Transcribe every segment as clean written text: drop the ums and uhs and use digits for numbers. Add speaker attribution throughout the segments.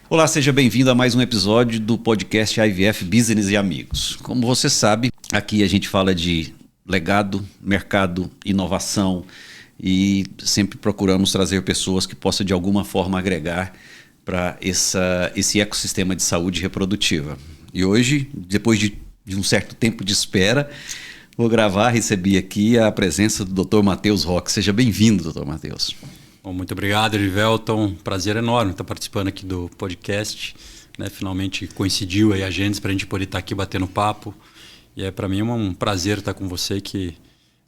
Speaker 1: Olá, seja bem-vindo a mais um episódio do podcast IVF Business e Amigos. Como você sabe, aqui a gente fala de legado, mercado, inovação e sempre procuramos trazer pessoas que possam de alguma forma agregar para esse ecossistema de saúde reprodutiva. E hoje, depois de um certo tempo de espera, recebi aqui a presença do Dr. Matheus Roque. Seja bem-vindo, Dr. Matheus.
Speaker 2: Bom, muito obrigado, Erivelton. Prazer enorme estar participando aqui do podcast. Finalmente coincidiu aí a agendas para a gente poder estar aqui batendo papo. E para mim é um prazer estar com você que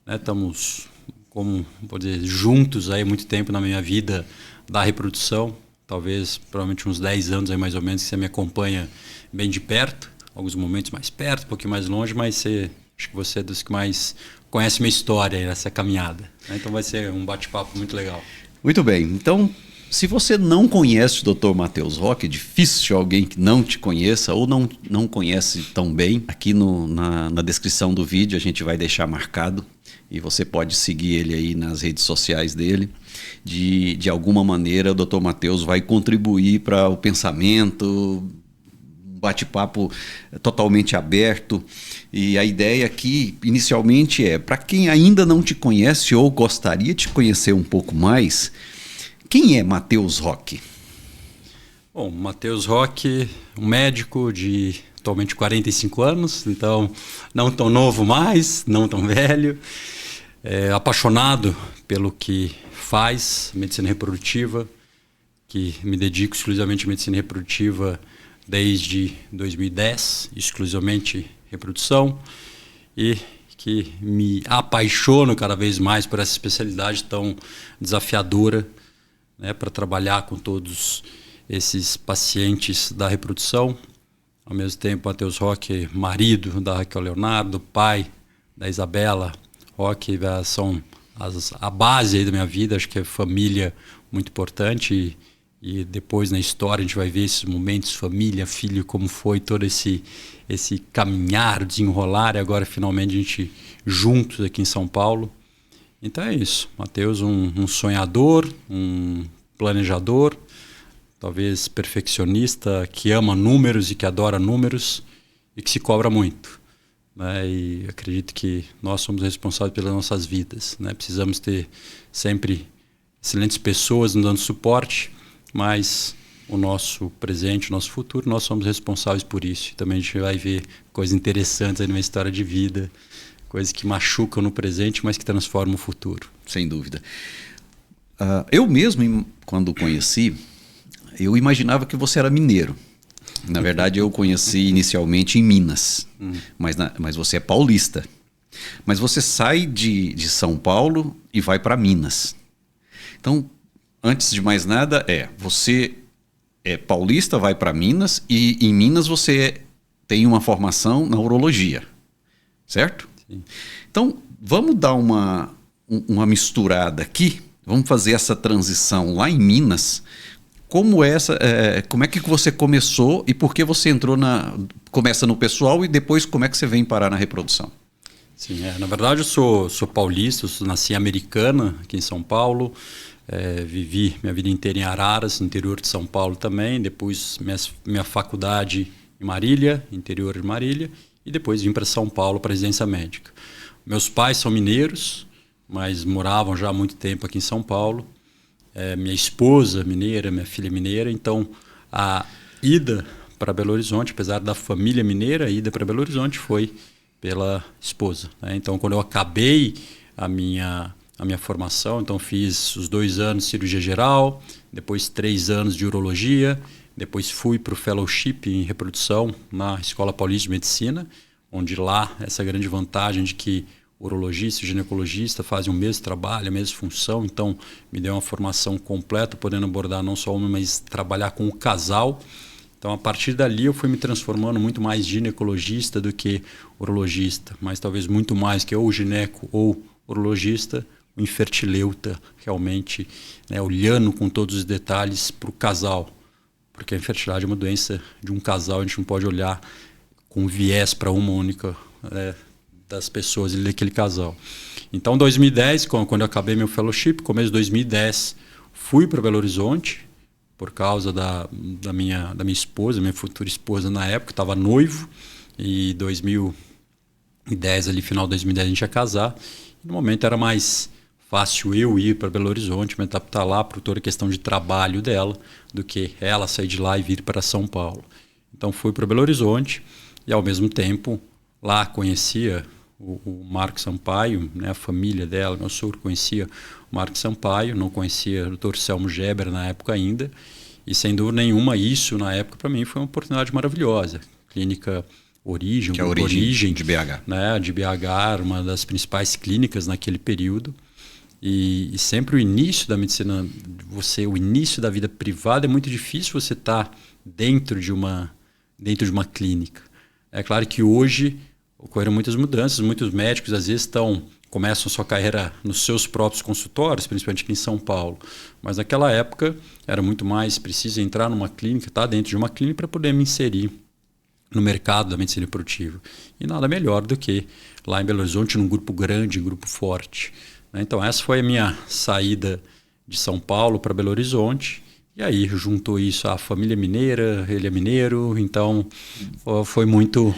Speaker 2: estamos, como vou dizer, juntos aí há muito tempo na minha vida da reprodução. Talvez, provavelmente uns 10 anos aí mais ou menos que você me acompanha bem de perto. Alguns momentos mais perto, um pouquinho mais longe, mas acho que você é dos que mais conhece minha história aí nessa caminhada. Então vai ser um bate-papo muito legal.
Speaker 1: Muito bem, então se você não conhece o Dr. Matheus Roque, é difícil alguém que não te conheça ou não conhece tão bem, aqui na descrição do vídeo a gente vai deixar marcado e você pode seguir ele aí nas redes sociais dele. De alguma maneira o Dr. Matheus vai contribuir para o pensamento, um bate-papo totalmente aberto. E a ideia aqui, inicialmente, para quem ainda não te conhece ou gostaria de te conhecer um pouco mais, quem é Matheus Roque?
Speaker 2: Bom, Matheus Roque, um médico de atualmente 45 anos, então não tão novo mais, não tão velho, apaixonado pelo que faz, medicina reprodutiva, que me dedico exclusivamente à medicina reprodutiva desde 2010, exclusivamente reprodução, e que me apaixono cada vez mais por essa especialidade tão desafiadora, para trabalhar com todos esses pacientes da reprodução. Ao mesmo tempo, Matheus Roque, marido da Raquel Leonardo, pai da Isabela Roque, são a base aí da minha vida. Acho que é família muito importante. E depois na história a gente vai ver esses momentos, família, filho, como foi todo esse caminhar, desenrolar, e agora finalmente a gente juntos aqui em São Paulo. Então é isso, Matheus, um sonhador, um planejador, talvez perfeccionista, que ama números e que adora números e que se cobra muito. E acredito que nós somos responsáveis pelas nossas vidas. Precisamos ter sempre excelentes pessoas nos dando suporte, mas o nosso presente, o nosso futuro, nós somos responsáveis por isso. E também a gente vai ver coisas interessantes aí na minha história de vida, coisas que machucam no presente, mas que transformam o futuro.
Speaker 1: Sem dúvida. Eu mesmo, quando o conheci, eu imaginava que você era mineiro. Na verdade, eu conheci inicialmente em Minas, mas você é paulista. Mas você sai de São Paulo e vai para Minas. Então, antes de mais nada, você é paulista, vai para Minas, e em Minas você tem uma formação na urologia, certo? Sim. Então, vamos dar uma misturada aqui, vamos fazer essa transição lá em Minas. Como é que você começou e por que você começa no pessoal e depois como é que você vem parar na reprodução?
Speaker 2: Sim, na verdade eu sou paulista, nasci em Americana, aqui em São Paulo. Vivi minha vida inteira em Araras, no interior de São Paulo também. Depois minha faculdade em Marília, interior de Marília. E depois vim para São Paulo para residência médica. Meus pais são mineiros, mas moravam já há muito tempo aqui em São Paulo. Minha esposa mineira, minha filha mineira. Então a ida para Belo Horizonte, apesar da família mineira, a ida para Belo Horizonte foi pela esposa. Então quando eu acabei a minha formação, então fiz os 2 anos de cirurgia geral, depois 3 anos de urologia, depois fui para o fellowship em reprodução na Escola Paulista de Medicina, onde lá essa grande vantagem de que urologista e ginecologista fazem o mesmo trabalho, a mesma função, então me deu uma formação completa, podendo abordar não só homem, mas trabalhar com o casal. Então a partir dali eu fui me transformando muito mais ginecologista do que urologista, mas talvez muito mais que ou gineco ou urologista, o infertileuta realmente, olhando com todos os detalhes para o casal. Porque a infertilidade é uma doença de um casal, a gente não pode olhar com viés para uma única das pessoas daquele casal. Então, em 2010, quando eu acabei meu fellowship, começo de 2010, Fui para Belo Horizonte por causa da minha esposa, minha futura esposa na época, estava noivo, e 2010, ali final de 2010 a gente ia casar. E no momento era mais fácil eu ir para Belo Horizonte, me adaptar lá por toda a questão de trabalho dela, do que ela sair de lá e vir para São Paulo. Então fui para Belo Horizonte e ao mesmo tempo lá conhecia o Marco Sampaio, né, a família dela, meu sogro conhecia o Marco Sampaio, não conhecia o Dr. Selmo Geber na época ainda, e sem dúvida nenhuma isso na época para mim foi uma oportunidade maravilhosa. Clínica Origem,
Speaker 1: que é a origem de BH.
Speaker 2: Né, de BH, uma das principais clínicas naquele período. E sempre o início da medicina, o início da vida privada é muito difícil você estar dentro de uma clínica. É claro que hoje ocorreram muitas mudanças, muitos médicos às vezes começam a sua carreira nos seus próprios consultórios, principalmente aqui em São Paulo. Mas naquela época era muito mais preciso entrar numa clínica, estar dentro de uma clínica para poder me inserir no mercado da medicina reprodutiva. E nada melhor do que lá em Belo Horizonte, num grupo grande, um grupo forte. Então essa foi a minha saída de São Paulo para Belo Horizonte. E aí juntou isso à família mineira, ele é mineiro, então foi muito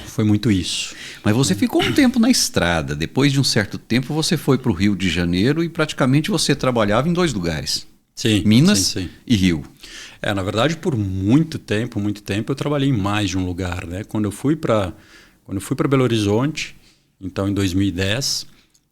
Speaker 2: isso.
Speaker 1: Mas você ficou um tempo na estrada. Depois de um certo tempo você foi para o Rio de Janeiro e praticamente você trabalhava em 2 lugares.
Speaker 2: Sim,
Speaker 1: Minas
Speaker 2: sim.
Speaker 1: E Rio.
Speaker 2: Na verdade, por muito tempo eu trabalhei em mais de um lugar, né? Quando eu fui para Belo Horizonte, então em 2010,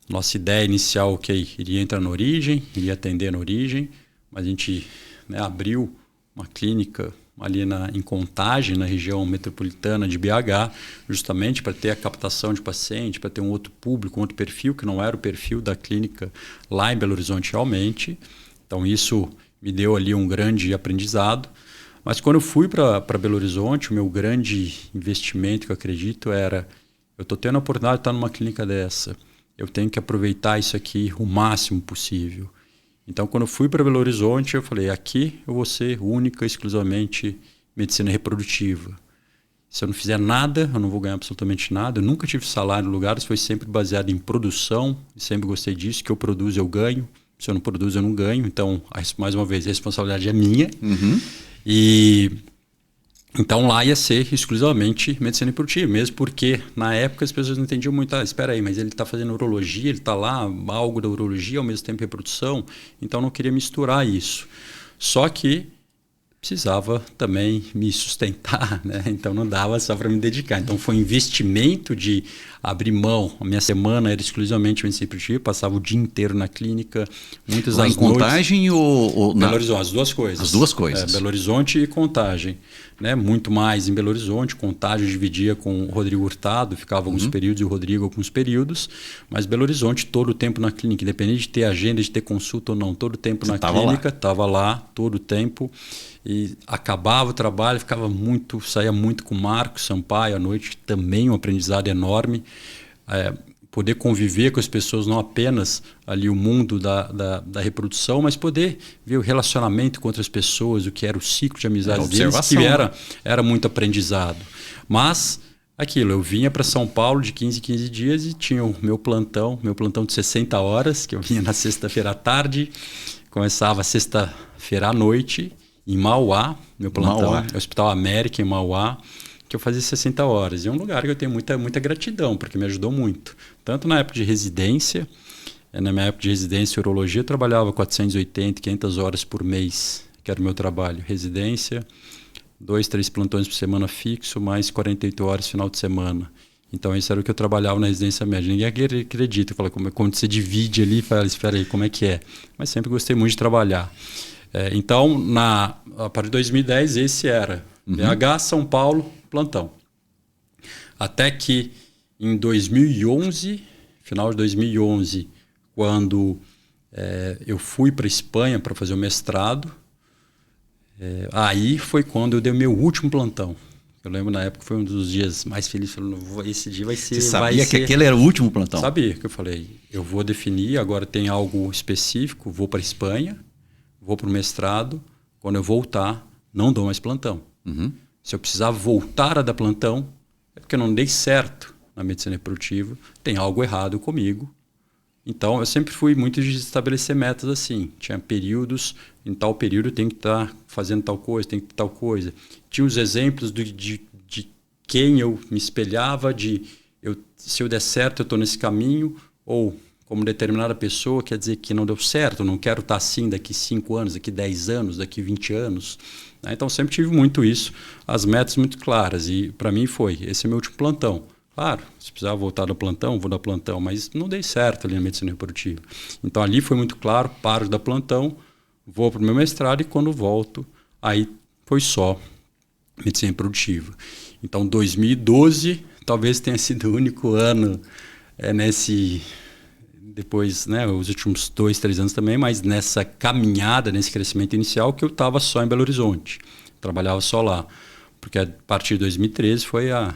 Speaker 2: nossa ideia inicial, iria entrar na Origem, iria atender na Origem, mas a gente, né, abriu uma clínica ali em Contagem, na região metropolitana de BH, justamente para ter a captação de paciente, para ter um outro público, um outro perfil, que não era o perfil da clínica lá em Belo Horizonte realmente. Então isso me deu ali um grande aprendizado. Mas quando eu fui para Belo Horizonte, o meu grande investimento, que eu acredito, era: eu estou tendo a oportunidade de estar numa clínica dessa, eu tenho que aproveitar isso aqui o máximo possível. Então, quando eu fui para Belo Horizonte, eu falei: aqui eu vou ser única, exclusivamente medicina reprodutiva. Se eu não fizer nada, eu não vou ganhar absolutamente nada. Eu nunca tive salário no lugar, isso foi sempre baseado em produção, sempre gostei disso, que eu produzo, eu ganho. Se eu não produzo, eu não ganho. Então, mais uma vez, a responsabilidade é minha.
Speaker 1: Uhum.
Speaker 2: E então lá ia ser exclusivamente medicina reprodutiva, mesmo porque na época as pessoas não entendiam muito. Espera aí, mas ele está fazendo urologia, ele está lá, algo da urologia, ao mesmo tempo reprodução. Então não queria misturar isso. Só que precisava também me sustentar, né? Então não dava só para me dedicar. Então foi um investimento de abrir mão. A minha semana era exclusivamente medicina reprodutiva, passava o dia inteiro na clínica, muitas
Speaker 1: lá
Speaker 2: das
Speaker 1: em Contagem ou
Speaker 2: Belo Horizonte, as duas coisas.
Speaker 1: As duas coisas.
Speaker 2: Belo Horizonte e Contagem, né? Muito mais em Belo Horizonte. Contagem dividia com o Rodrigo Hurtado, ficava alguns períodos e o Rodrigo alguns períodos, mas Belo Horizonte todo o tempo na clínica, independente de ter agenda, de ter consulta ou não, todo o tempo na clínica, estava lá todo o tempo. E acabava o trabalho, saía muito com o Marco Sampaio à noite, também um aprendizado enorme. Poder conviver com as pessoas, não apenas ali o mundo da reprodução, mas poder ver o relacionamento com outras pessoas, o que era o ciclo de amizades deles, que era muito aprendizado. Mas aquilo, eu vinha para São Paulo de 15 em 15 dias e tinha o meu plantão de 60 horas, que eu vinha na sexta-feira à tarde, começava sexta-feira à noite, em Mauá, meu plantão, Hospital América em Mauá, que eu fazia 60 horas. E é um lugar que eu tenho muita, muita gratidão, porque me ajudou muito. Tanto na época de residência, na minha época de residência em urologia, eu trabalhava 480, 500 horas por mês, que era o meu trabalho. Residência, 2, 3 plantões por semana fixo, mais 48 horas final de semana. Então, isso era o que eu trabalhava na residência médica. Ninguém acredita, fala, quando você divide ali, fala, espera aí, como é que é? Mas sempre gostei muito de trabalhar. Então, a partir de 2010, esse era BH, São Paulo, plantão. Até que em 2011, final de 2011, quando eu fui para a Espanha para fazer o mestrado, aí foi quando eu dei o meu último plantão. Eu lembro na época foi um dos dias mais felizes. Falei, esse dia vai ser...
Speaker 1: Você sabia que aquele era o último plantão?
Speaker 2: Sabia, que eu falei, eu vou definir, agora tem algo específico, vou para a Espanha, vou para o mestrado, quando eu voltar, não dou mais plantão.
Speaker 1: Uhum.
Speaker 2: Se eu precisar voltar a dar plantão, é porque eu não dei certo na medicina reprodutiva, tem algo errado comigo, Então, eu sempre fui muito de estabelecer metas assim. Tinha períodos, em tal período tem que estar fazendo tal coisa, tem que ter tal coisa. Tinha os exemplos de quem eu me espelhava, se eu der certo, eu estou nesse caminho, ou como determinada pessoa, quer dizer que não deu certo, não quero estar assim daqui 5 anos, daqui 10 anos, daqui 20 anos. Então, sempre tive muito isso, as metas muito claras. E, para mim, esse é meu último plantão. Claro, se precisar voltar do plantão, vou dar plantão, mas não dei certo ali na medicina reprodutiva. Então, ali foi muito claro, paro de dar plantão, vou para o meu mestrado e quando volto, aí foi só medicina reprodutiva. Então, 2012 talvez tenha sido o único ano depois, né, os últimos 2, 3 anos também, mas nessa caminhada, nesse crescimento inicial, que eu estava só em Belo Horizonte. Trabalhava só lá. Porque a partir de 2013 foi a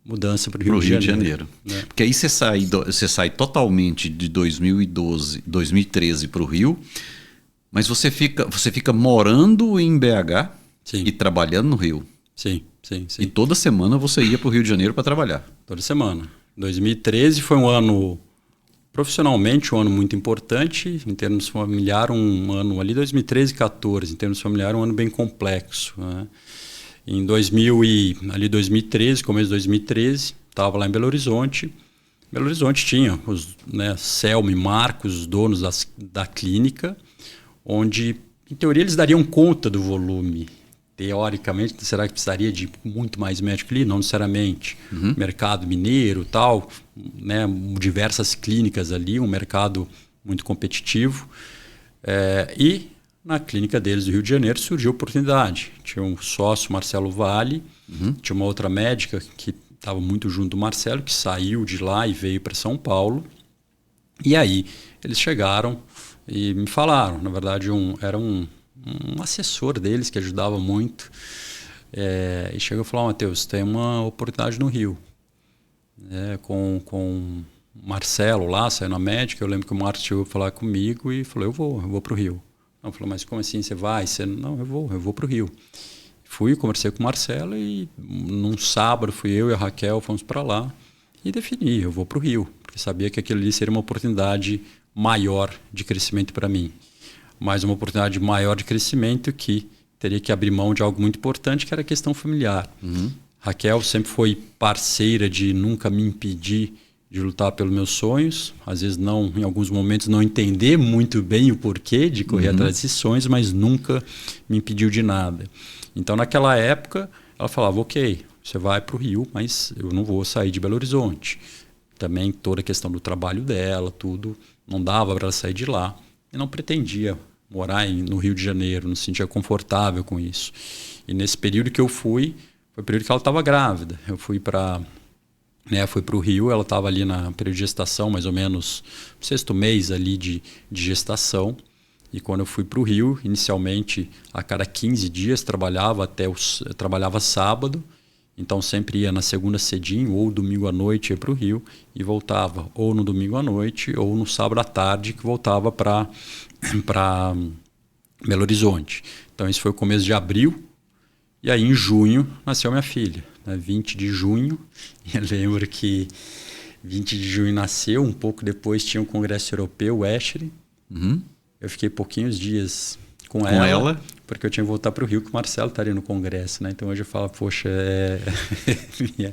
Speaker 2: mudança para o Rio de Janeiro.
Speaker 1: Né? Porque aí você sai totalmente de 2013 para o Rio, mas você fica morando em BH
Speaker 2: Sim.
Speaker 1: E trabalhando no Rio.
Speaker 2: Sim.
Speaker 1: E toda semana você ia para o Rio de Janeiro para trabalhar.
Speaker 2: Toda semana. 2013 foi um ano, profissionalmente, um ano muito importante. Em termos familiares, um ano ali, 2013 e 2014, em termos familiares, um ano bem complexo. Né? Em 2013, começo de 2013, estava lá em Belo Horizonte. Belo Horizonte tinha Selma e Marcos, os donos da clínica, onde, em teoria, eles dariam conta do volume. Teoricamente, será que precisaria de muito mais médico ali? Não necessariamente. Mercado mineiro, tal, né? Diversas clínicas ali, um mercado muito competitivo. E na clínica deles do Rio de Janeiro surgiu a oportunidade. Tinha um sócio, Marcelo Vale, tinha uma outra médica que estava muito junto do Marcelo, que saiu de lá e veio para São Paulo. E aí eles chegaram e me falaram, na verdade, era um assessor deles que ajudava muito, e chegou e falou: Matheus, tem uma oportunidade no Rio, com o Marcelo lá, saiu na médica. Eu lembro que o Marcos chegou a falar comigo e falou: eu vou para o Rio. Eu falei: mas como assim, você vai? Não, eu vou para o Rio. Fui, conversei com o Marcelo e num sábado fui eu e a Raquel, fomos para lá e defini: eu vou para o Rio, porque sabia que aquilo ali seria uma oportunidade maior de crescimento para mim. Mas uma oportunidade maior de crescimento que teria que abrir mão de algo muito importante, que era a questão familiar. Raquel sempre foi parceira de nunca me impedir de lutar pelos meus sonhos. Às vezes, em alguns momentos, não entender muito bem o porquê de correr atrás desses sonhos, mas nunca me impediu de nada. Então, naquela época, ela falava: ok, você vai para o Rio, mas eu não vou sair de Belo Horizonte. Também toda a questão do trabalho dela, tudo, não dava para ela sair de lá. E não pretendia morar no Rio de Janeiro, não se sentia confortável com isso. E nesse período que eu fui, foi o período que ela estava grávida. Eu fui para o Rio, ela estava ali na período de gestação, mais ou menos no 6º mês ali de gestação. E quando eu fui para o Rio, inicialmente, a cada 15 dias, trabalhava sábado. Então sempre ia na segunda cedinho ou domingo à noite ia para o Rio e voltava ou no domingo à noite ou no sábado à tarde, que voltava para Belo Horizonte. Então esse foi o começo de abril e aí em junho nasceu minha filha, 20 de junho. E eu lembro que 20 de junho nasceu, um pouco depois tinha o Congresso Europeu, o ESHRE. Eu fiquei pouquinhos dias com ela, porque eu tinha que voltar para o Rio, que o Marcelo estaria no congresso, né? Então hoje eu falo: poxa, minha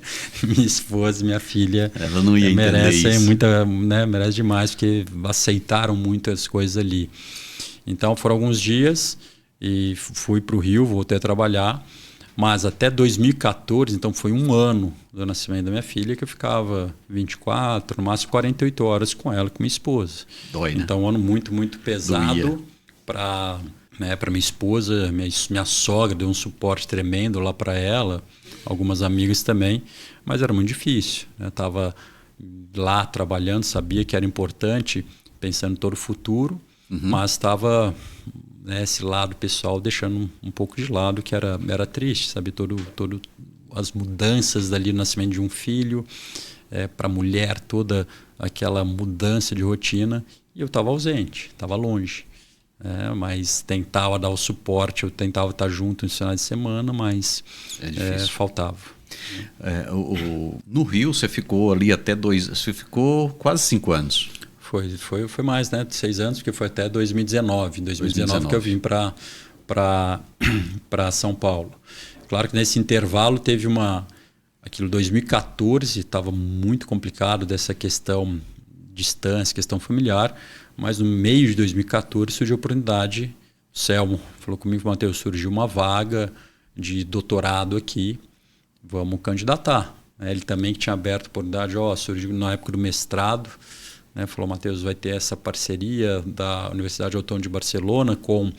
Speaker 2: esposa, minha filha,
Speaker 1: ela não ia
Speaker 2: merece muita, né? Merece demais, porque aceitaram muitas coisas ali. Então foram alguns dias e fui para o Rio, voltei a trabalhar, mas até 2014, então foi um ano do nascimento da minha filha, que eu ficava 24, no máximo 48 horas com ela, com minha esposa.
Speaker 1: Dói, né?
Speaker 2: Então um ano muito, muito pesado para minha esposa. Minha sogra deu um suporte tremendo lá para ela, algumas amigas também, mas era muito difícil. Eu estava lá trabalhando, sabia que era importante, pensando em todo o futuro, mas estava esse lado pessoal deixando um pouco de lado, que era triste, sabe? Todo as mudanças dali, o nascimento de um filho, para a mulher, toda aquela mudança de rotina, e eu estava ausente, estava longe. Mas tentava dar o suporte, eu tentava estar junto no final de semana, mas faltava.
Speaker 1: No Rio você ficou ali você ficou quase 5 anos.
Speaker 2: Foi mais, né? 6 anos, porque foi até 2019. Em 2019 que eu vim para São Paulo. Claro que nesse intervalo teve aquilo 2014 estava muito complicado dessa questão distância, questão familiar, mas no meio de 2014 surgiu a oportunidade. O Selmo falou comigo: Matheus, surgiu uma vaga de doutorado aqui, vamos candidatar. Ele também que tinha aberto a oportunidade, surgiu na época do mestrado, né? Falou: Matheus, vai ter essa parceria da Universidade Autônoma de Barcelona com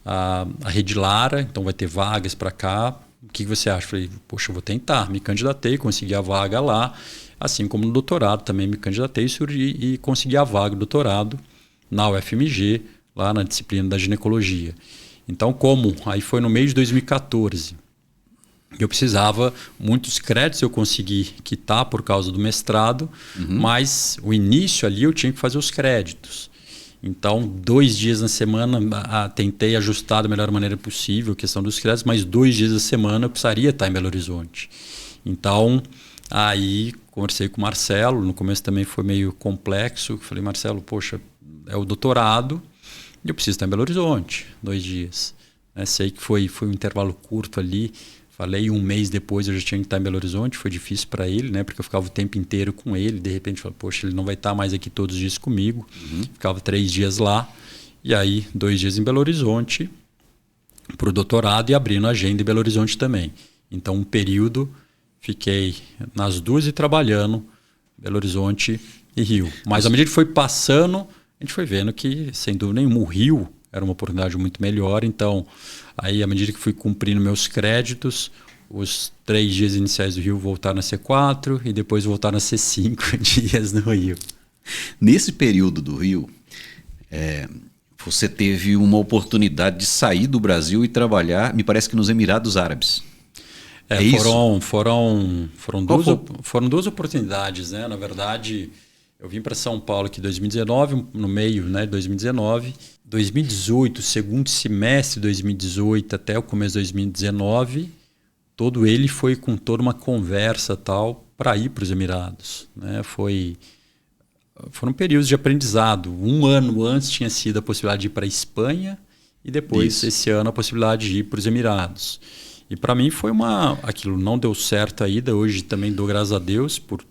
Speaker 2: a Rede Lara, então vai ter vagas para cá. O que você acha? Falei: poxa, eu vou tentar. Me candidatei, consegui a vaga lá, assim como no doutorado também me candidatei e consegui a vaga do doutorado na UFMG, lá na disciplina da ginecologia. Então, aí foi no mês de 2014, eu precisava, muitos créditos eu consegui quitar por causa do mestrado, mas o início ali eu tinha que fazer os créditos. Então, 2 dias na semana, tentei ajustar da melhor maneira possível a questão dos créditos, mas 2 dias da semana eu precisaria estar em Belo Horizonte. Então, aí conversei com o Marcelo, no começo também foi meio complexo. Falei: Marcelo, poxa, é o doutorado e eu preciso estar em Belo Horizonte, 2 dias. Sei que foi um intervalo curto ali. Falei, 1 mês depois eu já tinha que estar em Belo Horizonte. Foi difícil para ele, né? Porque eu ficava o tempo inteiro com ele. De repente, falei: poxa, ele não vai estar mais aqui todos os dias comigo. Ficava 3 dias lá. E aí, 2 dias em Belo Horizonte para o doutorado e abrindo a agenda em Belo Horizonte também. Então, um período, fiquei nas 2 e trabalhando, Belo Horizonte e Rio. Mas à medida que foi passando, a gente foi vendo que, sem dúvida nenhuma, o Rio era uma oportunidade muito melhor. Então, aí, à medida que fui cumprindo meus créditos, os 3 dias iniciais do Rio voltaram a ser 4 e depois voltaram a ser 5 dias no Rio.
Speaker 1: Nesse período do Rio, você teve uma oportunidade de sair do Brasil e trabalhar, me parece que nos Emirados Árabes.
Speaker 2: Foram 2 oportunidades, né? Na verdade, eu vim para São Paulo aqui em 2019, no meio, né, de 2019. 2018, segundo semestre de 2018 até o começo de 2019, todo ele foi com toda uma conversa tal para ir para os Emirados, né? Foram períodos de aprendizado. 1 ano antes tinha sido a possibilidade de ir para a Espanha e depois, esse ano, a possibilidade de ir para os Emirados. E para mim foi aquilo não deu certo a ida. Hoje também dou graças a Deus por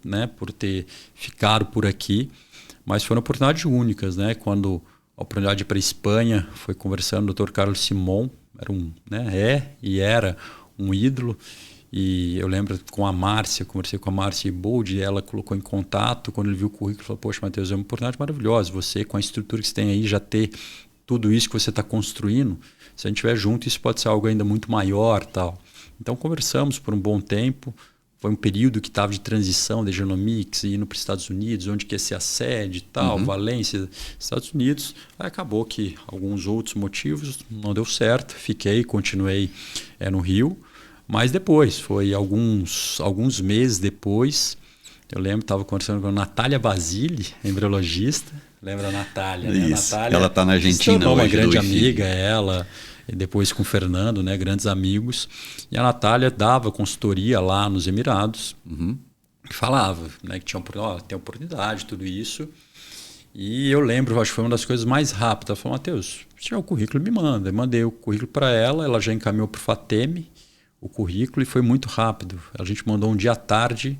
Speaker 2: ter ficado por aqui, mas foram oportunidades únicas, né? Quando a oportunidade de ir para a Espanha, foi conversando com o Dr. Carlos Simon, era um ídolo. E eu lembro com a Márcia, conversei com a Márcia Iboldi, ela colocou em contato, quando ele viu o currículo, falou: poxa, Matheus, é uma oportunidade maravilhosa, você com a estrutura que você tem aí, já ter tudo isso que você está construindo, se a gente estiver junto, isso pode ser algo ainda muito maior, tal. Então conversamos por um bom tempo. Foi um período que estava de transição da Genomics, indo para os Estados Unidos, onde que ia ser a sede e tal, Valência, Estados Unidos. Aí acabou que alguns outros motivos não deu certo, continuei no Rio. Mas depois, foi alguns meses depois, eu lembro, estava conversando com a Natália Basile, embriologista. Lembra a Natália, né?
Speaker 1: Isso.
Speaker 2: Natália,
Speaker 1: ela está na Argentina hoje.
Speaker 2: Uma grande amiga, ela, e depois com o Fernando, né? Grandes amigos. E a Natália dava consultoria lá nos Emirados, que falava, né? Que tem oportunidade, tudo isso. E eu lembro, acho que foi uma das coisas mais rápidas. Ela falou: Matheus, se tiver o currículo, me manda. Eu mandei o currículo para ela já encaminhou para o FATEM o currículo e foi muito rápido. A gente mandou um dia à tarde,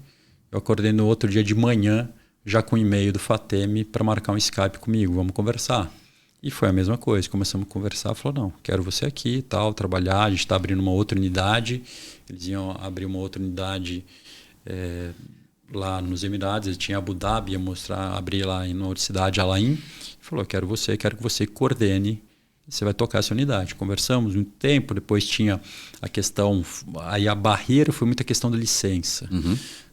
Speaker 2: eu acordei no outro dia de manhã, já com e-mail do FATEM para marcar um Skype comigo, vamos conversar. E foi a mesma coisa, começamos a conversar, falou: não, quero você aqui, tal, trabalhar, a gente está abrindo uma outra unidade, eles iam abrir uma outra unidade lá nos Emirados, ele tinha Abu Dhabi, ia abrir lá em uma cidade, Alain, falou: quero que você coordene, você vai tocar essa unidade. Conversamos um tempo, depois tinha a questão, aí a barreira foi muita questão da licença.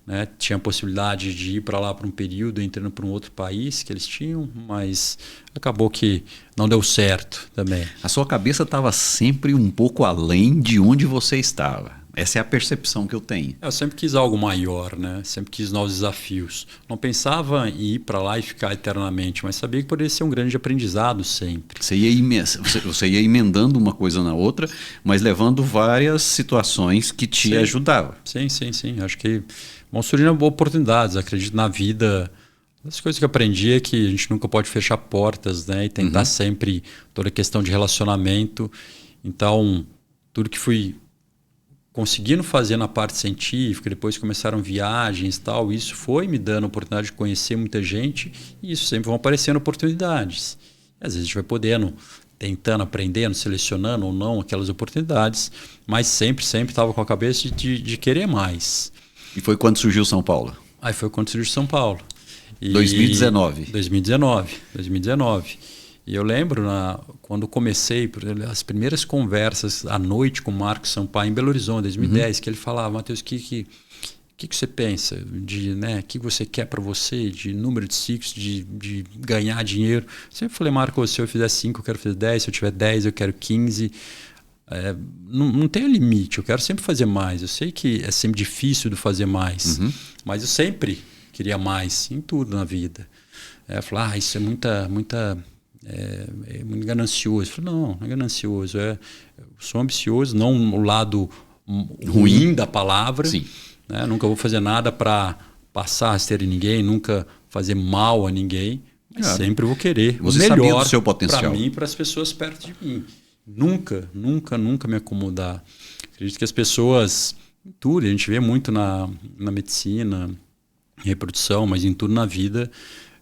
Speaker 2: Né? Tinha a possibilidade de ir para lá por um período, entrando para um outro país que eles tinham, mas acabou que não deu certo também.
Speaker 1: A sua cabeça estava sempre um pouco além de onde você estava. Essa é a percepção que eu tenho.
Speaker 2: Eu sempre quis algo maior, né? Sempre quis novos desafios. Não pensava em ir para lá e ficar eternamente, mas sabia que poderia ser um grande aprendizado sempre.
Speaker 1: Você ia emendando uma coisa na outra, mas levando várias situações que te ajudavam.
Speaker 2: Sim. Acho que vão surgindo oportunidades. Acredito na vida, As coisas que eu aprendi é que a gente nunca pode fechar portas, né? E tentar sempre toda a questão de relacionamento. Então, tudo que fui conseguindo fazer na parte científica, depois começaram viagens e tal, isso foi me dando a oportunidade de conhecer muita gente e isso sempre vão aparecendo oportunidades. Às vezes a gente vai podendo, tentando, aprendendo, selecionando ou não aquelas oportunidades, mas sempre estava com a cabeça de querer mais.
Speaker 1: E foi quando surgiu São Paulo?
Speaker 2: Aí foi quando surgiu São Paulo.
Speaker 1: 2019.
Speaker 2: 2019. E eu lembro, quando comecei, as primeiras conversas à noite com o Marcos Sampaio em Belo Horizonte, 2010, que ele falava, Matheus, o que você pensa? O que você quer para você? De número de ciclos, de ganhar dinheiro? Eu sempre falei, Marcos, se eu fizer 5, eu quero fazer 10. Se eu tiver 10, eu quero 15. Não tem limite, eu quero sempre fazer mais. Eu sei que é sempre difícil de fazer mais, mas eu sempre queria mais em tudo na vida. Eu falei, isso é é muito ganancioso. Eu falei, não é ganancioso. Eu sou ambicioso, não o lado ruim da palavra.
Speaker 1: Sim.
Speaker 2: Né? Nunca vou fazer nada para passar a rasteira em ninguém, nunca fazer mal a ninguém, mas sempre vou querer o melhor para mim e para as pessoas perto de mim. Nunca me acomodar. Acredito que as pessoas, em tudo, a gente vê muito na medicina, em reprodução, mas em tudo na vida,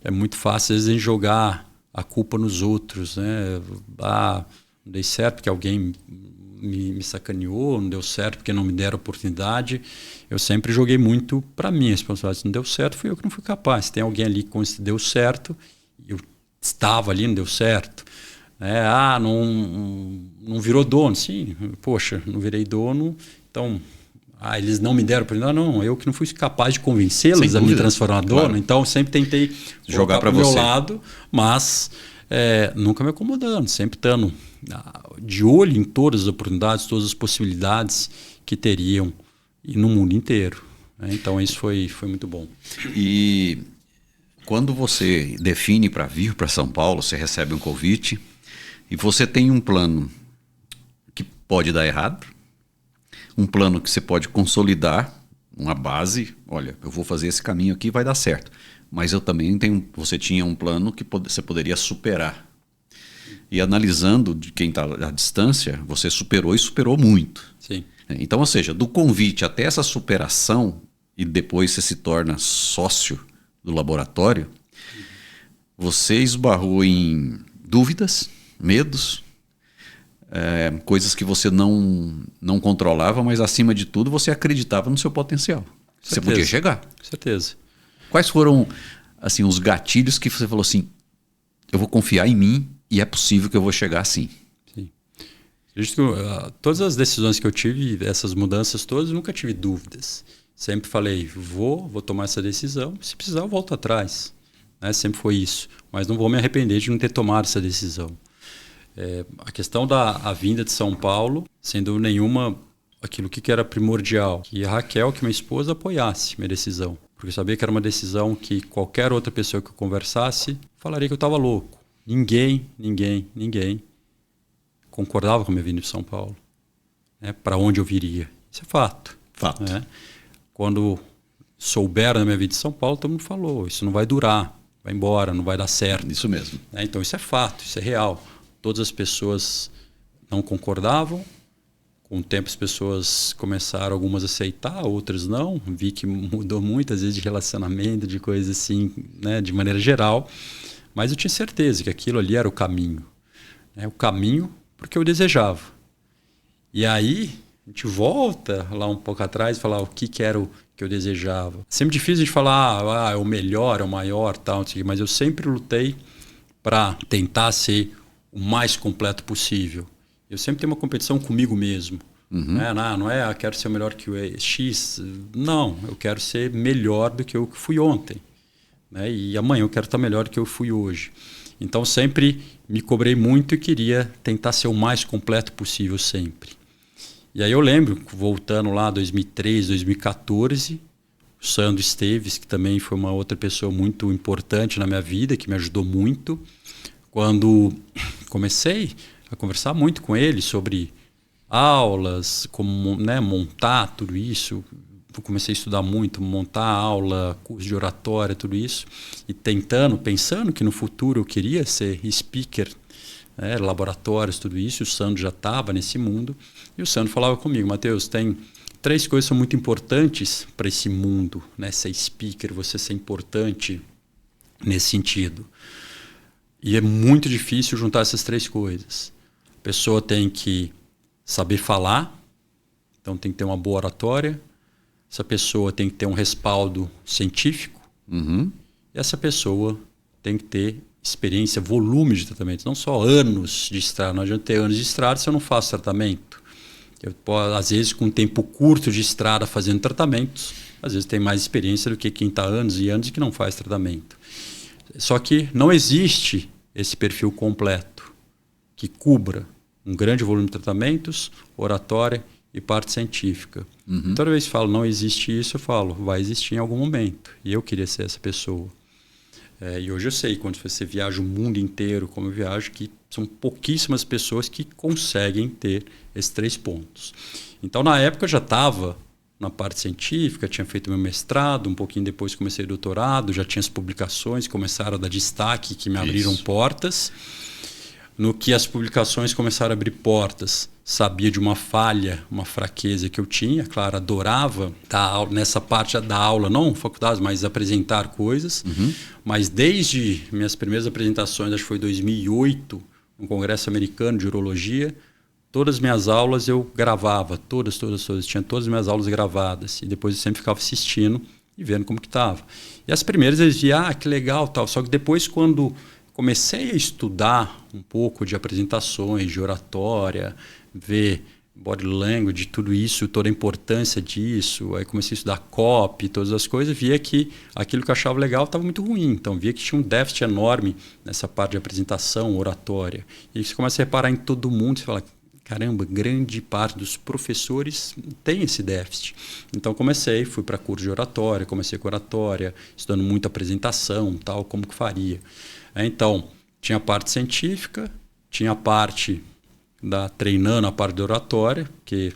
Speaker 2: é muito fácil às vezes a gente jogar a culpa nos outros, né? Não dei certo porque alguém me sacaneou, não deu certo porque não me deram oportunidade. Eu sempre joguei muito para mim a responsabilidade. Se não deu certo, fui eu que não fui capaz. Se tem alguém ali que deu certo, eu estava ali, não deu certo. Não virou dono. Sim, poxa, não virei dono, então... eles não me deram oportunidade. Não, eu que não fui capaz de convencê-los a me transformar dono. Claro. Então, sempre tentei
Speaker 1: jogar para
Speaker 2: o meu lado, mas nunca me acomodando. Sempre estando de olho em todas as oportunidades, todas as possibilidades que teriam e no mundo inteiro. Então, isso foi muito bom.
Speaker 1: E quando você define para vir para São Paulo, você recebe um convite e você tem um plano que pode dar errado, um plano que você pode consolidar, uma base, olha, eu vou fazer esse caminho aqui, vai dar certo. Mas eu também você tinha um plano que você poderia superar. E analisando de quem está à distância, você superou e superou muito.
Speaker 2: Sim.
Speaker 1: Então, ou seja, do convite até essa superação, e depois você se torna sócio do laboratório, você esbarrou em dúvidas, medos, coisas que você não controlava, mas acima de tudo você acreditava no seu potencial. Você podia chegar.
Speaker 2: Com certeza.
Speaker 1: Quais foram assim, os gatilhos que você falou assim, eu vou confiar em mim e é possível que eu vou chegar assim?
Speaker 2: Sim. Todas as decisões que eu tive, essas mudanças todas, eu nunca tive dúvidas. Sempre falei, vou tomar essa decisão, se precisar eu volto atrás. Sempre foi isso. Mas não vou me arrepender de não ter tomado essa decisão. A questão da vinda de São Paulo, sem dúvida nenhuma, aquilo que era primordial, que a Raquel, que minha esposa, apoiasse minha decisão. Porque eu sabia que era uma decisão que qualquer outra pessoa que eu conversasse falaria que eu estava louco. Ninguém concordava com a minha vinda de São Paulo. Para onde eu viria. Isso é fato.
Speaker 1: Fato.
Speaker 2: Quando souberam da minha vinda de São Paulo, todo mundo falou, isso não vai durar, vai embora, não vai dar certo.
Speaker 1: Isso mesmo.
Speaker 2: Então isso é fato, isso é real. Todas as pessoas não concordavam. Com o tempo as pessoas começaram, algumas a aceitar, outras não. Vi que mudou muitas vezes de relacionamento, de coisas assim, de maneira geral. Mas eu tinha certeza que aquilo ali era o caminho. O caminho porque eu desejava. E aí a gente volta lá um pouco atrás e falar o que era o que eu desejava. Sempre difícil de falar, é o melhor, é o maior, tal, mas eu sempre lutei para tentar ser o mais completo possível. Eu sempre tenho uma competição comigo mesmo. Não é quero ser melhor que o X. Não, eu quero ser melhor do que eu fui ontem. E amanhã eu quero estar melhor do que eu fui hoje. Então sempre me cobrei muito e queria tentar ser o mais completo possível sempre. E aí eu lembro, voltando lá 2013, 2014, o Sandro Esteves, que também foi uma outra pessoa muito importante na minha vida, que me ajudou muito. Quando comecei a conversar muito com ele sobre aulas, como montar tudo isso, comecei a estudar muito, montar aula, curso de oratória, tudo isso, e pensando que no futuro eu queria ser speaker, laboratórios, tudo isso, e o Sandro já estava nesse mundo, e o Sandro falava comigo: Matheus, tem 3 coisas que são muito importantes para esse mundo, né? Ser speaker, você ser importante nesse sentido. E é muito difícil juntar essas 3 coisas. A pessoa tem que saber falar, então tem que ter uma boa oratória. Essa pessoa tem que ter um respaldo científico.
Speaker 1: Uhum.
Speaker 2: E essa pessoa tem que ter experiência, volume de tratamento, não só anos de estrada. Não adianta ter anos de estrada se eu não faço tratamento. Eu posso, às vezes, com um tempo curto de estrada fazendo tratamentos, às vezes tem mais experiência do que quem está anos e anos que não faz tratamento. Só que não existe esse perfil completo que cubra um grande volume de tratamentos, oratória e parte científica.
Speaker 1: Uhum.
Speaker 2: Toda vez que falo não existe isso, eu falo vai existir em algum momento. E eu queria ser essa pessoa. E hoje eu sei, quando você viaja o mundo inteiro como eu viajo, que são pouquíssimas pessoas que conseguem ter esses 3 pontos. Então, na época, eu já estava na parte científica, tinha feito meu mestrado, um pouquinho depois comecei o doutorado, já tinha as publicações, começaram a dar destaque, que me abriram portas. No que as publicações começaram a abrir portas, sabia de uma falha, uma fraqueza que eu tinha. Claro, adorava dar nessa parte da aula, não faculdade, mas apresentar coisas.
Speaker 1: Uhum. Mas
Speaker 2: desde minhas primeiras apresentações, acho que foi 2008, no Congresso Americano de Urologia, todas as minhas aulas eu gravava, todas. Tinha todas as minhas aulas gravadas. E depois eu sempre ficava assistindo e vendo como que estava. E as primeiras eles diziam, que legal, tal. Só que depois, quando comecei a estudar um pouco de apresentações, de oratória, ver body language, tudo isso, toda a importância disso. Aí comecei a estudar copy, todas as coisas, via que aquilo que eu achava legal estava muito ruim. Então via que tinha um déficit enorme nessa parte de apresentação, oratória. E aí você começa a reparar em todo mundo, você fala, caramba, grande parte dos professores tem esse déficit. Então fui para curso de oratória, comecei com oratória, estudando muito apresentação, tal, como que faria. Então, tinha a parte científica, tinha a parte treinando a parte da oratória, que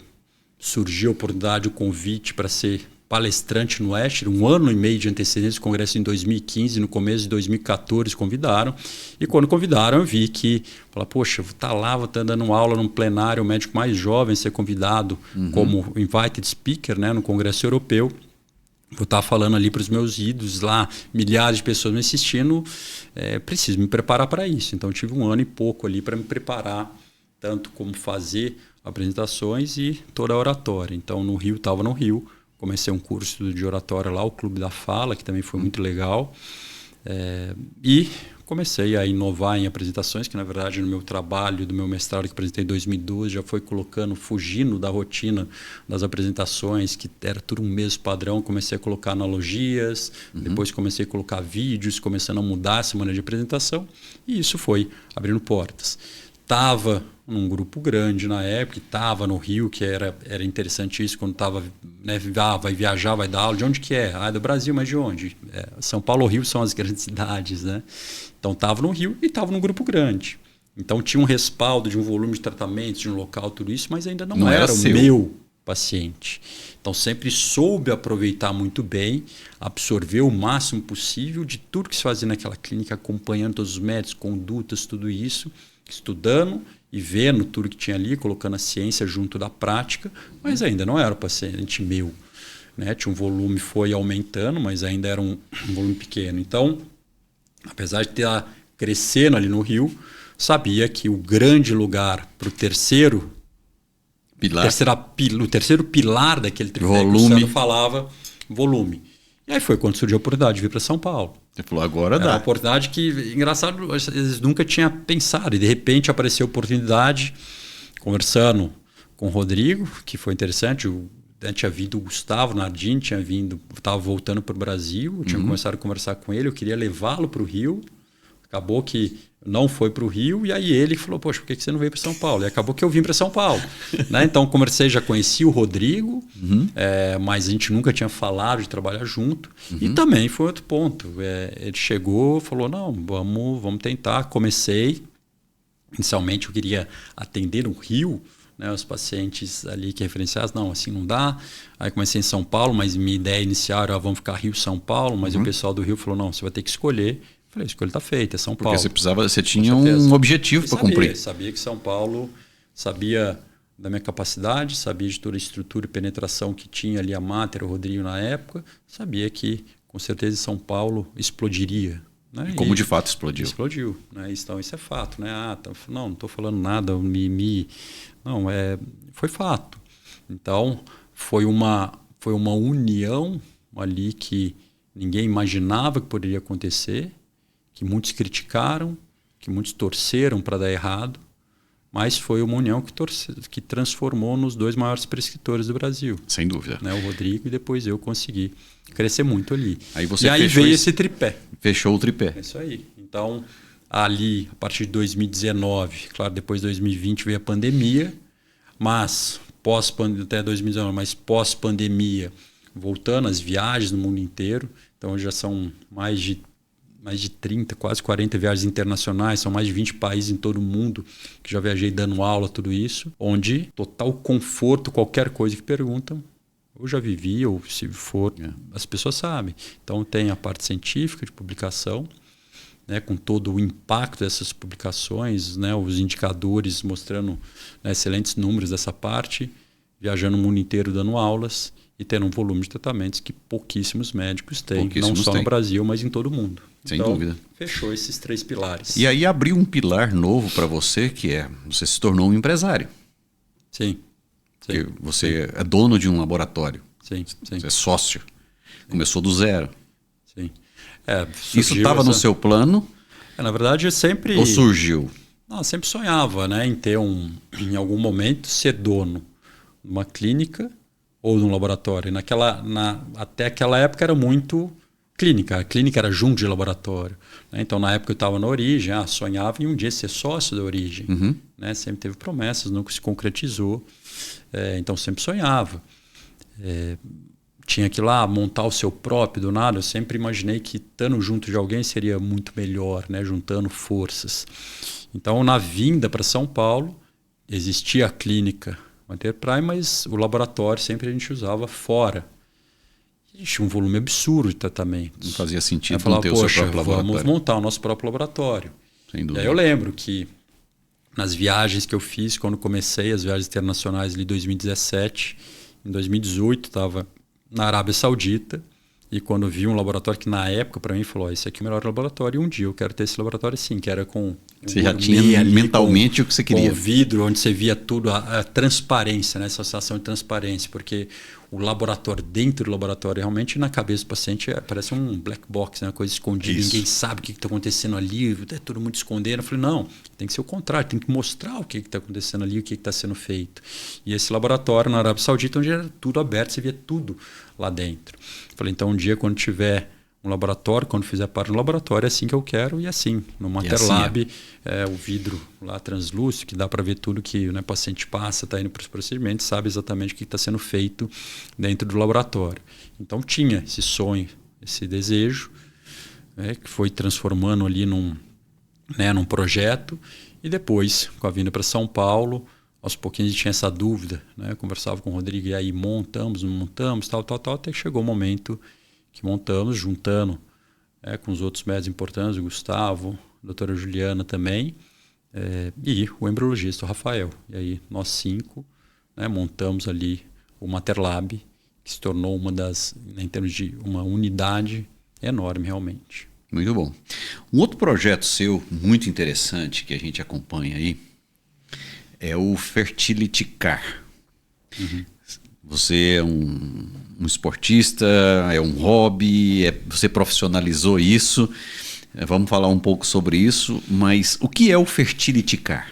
Speaker 2: surgiu a oportunidade, o convite para ser palestrante no Escher, 1 ano e meio de antecedência do congresso em 2015, no começo de 2014 convidaram, e quando convidaram eu vi que, poxa, vou estar lá, vou estar dando aula num plenário, o médico mais jovem ser convidado como invited speaker, né, no congresso europeu. Vou estar falando ali para os meus ídolos lá, milhares de pessoas me assistindo, preciso me preparar para isso. Então, eu tive 1 ano e pouco ali para me preparar, tanto como fazer apresentações e toda a oratória. Então, estava no Rio, comecei um curso de oratória lá, o Clube da Fala, que também foi muito legal. E comecei a inovar em apresentações, que na verdade no meu trabalho, do meu mestrado que apresentei em 2012, já foi fugindo da rotina das apresentações, que era tudo um mesmo padrão. Comecei a colocar analogias, depois comecei a colocar vídeos, começando a mudar essa maneira de apresentação, e isso foi abrindo portas. Estava num grupo grande na época, estava no Rio, que era interessante isso, quando estava, né, vai viajar, vai dar aula, de onde que é? É do Brasil, mas de onde? São Paulo ou Rio são as grandes cidades, né? Então estava no Rio e estava num grupo grande. Então tinha um respaldo de um volume de tratamentos, de um local, tudo isso, mas ainda não era o meu paciente. Então sempre soube aproveitar muito bem, absorver o máximo possível de tudo que se fazia naquela clínica, acompanhando todos os médicos, condutas, tudo isso, estudando e vendo tudo que tinha ali, colocando a ciência junto da prática, mas ainda não era o paciente meu, né? Tinha um volume, foi aumentando, mas ainda era um volume pequeno. Então, apesar de estar crescendo ali no Rio, sabia que o grande lugar para o terceiro pilar daquele tripé que o Sandro falava, volume. E aí foi quando surgiu a oportunidade de vir para São Paulo.
Speaker 1: Você falou, agora dá.
Speaker 2: Era uma oportunidade que, engraçado, eles nunca tinha pensado. E de repente apareceu a oportunidade, conversando com o Rodrigo, que foi interessante. Tinha vindo o Gustavo Nardini, estava voltando para o Brasil. Eu tinha começado a conversar com ele, eu queria levá-lo para o Rio. Acabou que não foi para o Rio, e aí ele falou, poxa, por que você não veio para São Paulo? E acabou que eu vim para São Paulo. Né? Então, conversei, já conheci o Rodrigo, mas a gente nunca tinha falado de trabalhar junto. E também foi outro ponto. Ele chegou, falou, não, vamos tentar. Comecei, inicialmente eu queria atender no Rio, né, os pacientes ali que referenciados, não, assim não dá. Aí comecei em São Paulo, mas minha ideia inicial era, vamos ficar Rio-São Paulo, mas o pessoal do Rio falou, não, você vai ter que escolher. Eu falei, a escolha está feita, é São Paulo.
Speaker 1: Porque você tinha um objetivo para cumprir.
Speaker 2: Sabia que São Paulo, sabia da minha capacidade, sabia de toda a estrutura e penetração que tinha ali a Mater, o Rodrigo na época, sabia que com certeza São Paulo explodiria. Né?
Speaker 1: E como de fato explodiu.
Speaker 2: Explodiu. Né? Então isso é fato. Né? Não estou falando nada, não, foi fato. Então foi uma união ali que ninguém imaginava que poderia acontecer, que muitos criticaram, que muitos torceram para dar errado, mas foi uma união que transformou nos 2 maiores prescritores do Brasil.
Speaker 1: Sem dúvida.
Speaker 2: Né? O Rodrigo e depois eu consegui crescer muito ali.
Speaker 1: Aí
Speaker 2: veio esse tripé.
Speaker 1: Fechou o tripé.
Speaker 2: É isso aí. Então, ali, a partir de 2019, claro, depois de 2020 veio a pandemia, mas até 2019, mas pós-pandemia, voltando às viagens no mundo inteiro. Então, já são mais de 30, quase 40 viagens internacionais, são mais de 20 países em todo o mundo que já viajei dando aula, tudo isso, onde total conforto, qualquer coisa que perguntam, eu já vivi, ou se for, as pessoas sabem. Então tem a parte científica de publicação, né, com todo o impacto dessas publicações, né, os indicadores mostrando, né, excelentes números dessa parte, viajando o mundo inteiro dando aulas e tendo um volume de tratamentos que pouquíssimos médicos têm, não só no Brasil, mas em todo o mundo.
Speaker 1: Sem dúvida.
Speaker 2: Fechou esses 3 pilares.
Speaker 1: E aí abriu um pilar novo para você, que você se tornou um empresário.
Speaker 2: Sim.
Speaker 1: Porque você é dono de um laboratório.
Speaker 2: Sim.
Speaker 1: Você é sócio. Começou do zero.
Speaker 2: Sim.
Speaker 1: Isso estava no seu plano?
Speaker 2: Na verdade, eu sempre...
Speaker 1: Ou surgiu?
Speaker 2: Não, sempre sonhava, né, em ter em algum momento, ser dono de uma clínica ou de um laboratório. Até aquela época era muito clínica. A clínica era junto de laboratório. Né? Então, na época eu estava na Origem, sonhava em um dia ser sócio da Origem. Né? Sempre teve promessas, nunca se concretizou. Então, sempre sonhava. Tinha que ir lá montar o seu próprio do nada. Eu sempre imaginei que estando junto de alguém seria muito melhor, né? Juntando forças. Então, na vinda para São Paulo, existia a clínica Mater Prime, mas o laboratório sempre a gente usava fora. Tinha um volume absurdo de tratamentos.
Speaker 1: Não fazia sentido
Speaker 2: falar,
Speaker 1: ter o seu próprio laboratório.
Speaker 2: Vamos montar o nosso próprio laboratório.
Speaker 1: Sem dúvida.
Speaker 2: E aí eu lembro que nas viagens que eu fiz, quando comecei as viagens internacionais em 2017, em 2018 estava na Arábia Saudita, e quando vi um laboratório que na época para mim falou, esse aqui é o melhor laboratório, e um dia eu quero ter esse laboratório sim, que era com...
Speaker 1: Você já tinha mentalmente o que você queria.
Speaker 2: Com vidro, onde você via tudo, a transparência, né? Essa sensação de transparência, porque o laboratório, dentro do laboratório, realmente na cabeça do paciente parece um black box, né? Uma coisa escondida, ninguém sabe o que está acontecendo ali, é todo mundo escondendo. Eu falei, não, tem que ser o contrário, tem que mostrar o que está acontecendo ali, o que está sendo feito. E esse laboratório na Arábia Saudita, onde era tudo aberto, você via tudo lá dentro. Eu falei, então um dia quando tiver um laboratório, quando fizer parte do laboratório, é assim que eu quero, e assim, no Mater Lab, o vidro lá translúcido, que dá para ver tudo que o paciente passa, está indo para os procedimentos, sabe exatamente o que está sendo feito dentro do laboratório. Então tinha esse sonho, esse desejo, que foi transformando ali num projeto, e depois, com a vinda para São Paulo, aos pouquinhos a gente tinha essa dúvida, né? Eu conversava com o Rodrigo, e aí montamos, não montamos, tal, até que chegou o momento que montamos, juntando com os outros médicos importantes, o Gustavo, a doutora Juliana também, e o embriologista, o Rafael. E aí nós 5 montamos ali o Mater Lab, que se tornou em termos de uma unidade enorme realmente.
Speaker 1: Muito bom. Um outro projeto seu, muito interessante, que a gente acompanha aí, é o Fertility Car. Você é um esportista, é um hobby, você profissionalizou isso. Vamos falar um pouco sobre isso, mas o que é o Fertility Car?